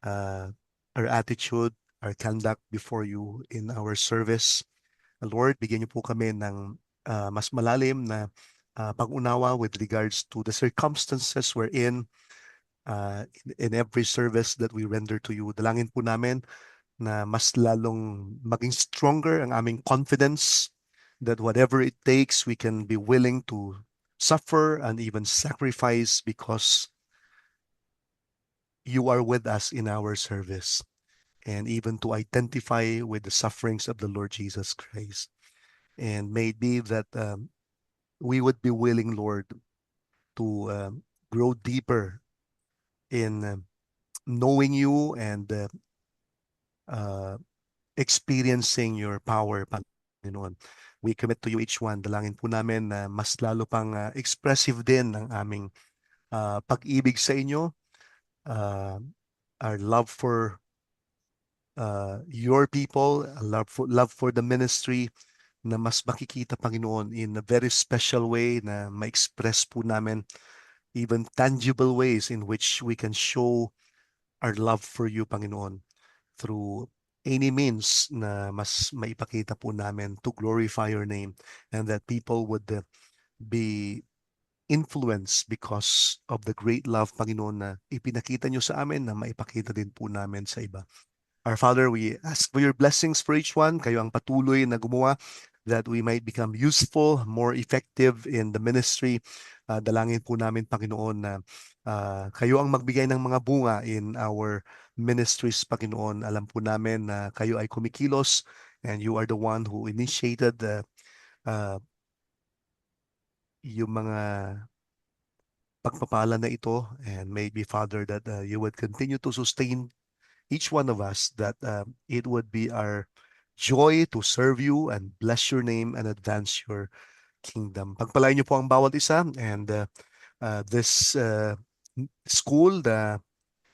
our attitude, our conduct before you in our service. Lord, bigyan niyo po kami ng mas malalim na pag-unawa with regards to the circumstances we're in every service that we render to you. Dalangin po namin na mas lalong maging stronger ang aming confidence that whatever it takes, we can be willing to suffer and even sacrifice because you are with us in our service, and even to identify with the sufferings of the Lord Jesus Christ. And may it be that we would be willing, Lord, to grow deeper in knowing you and experiencing your power, Panginoon. We commit to you each one. Dalangin po namin na mas lalo pang expressive din ang aming pag-ibig sa inyo, our love for your people, love for the ministry, na mas makikita, Panginoon, in a very special way, na ma-express po namin even tangible ways in which we can show our love for you, Panginoon, through any means na mas maipakita po namin to glorify your name, and that people would be influenced because of the great love, Panginoon, na ipinakita nyo sa amin, na maipakita din po namin sa iba. Our Father, we ask for your blessings for each one. Kayo ang patuloy na gumawa that we might become useful, more effective in the ministry. Dalangin po namin, Panginoon, na kayo ang magbigay ng mga bunga in our ministries, Panginoon. Alam po namin na kayo ay kumikilos, and you are the one who initiated yung mga pagpapala na ito, and maybe, Father, that you would continue to sustain each one of us, that it would be our joy to serve you and bless your name and advance your kingdom. Pagpalain niyo po ang bawat isa, and this school na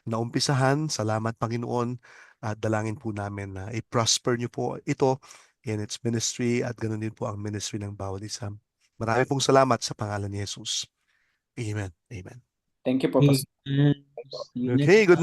naumpisahan, salamat Panginoon, at dalangin po namin na i-prosper niyo po ito in its ministry, at ganoon din po ang ministry ng bawat isa. Marami pong salamat sa pangalan ni Jesus. Amen. Amen. Thank you po, Pastor. Amen. See you next Okay, good night.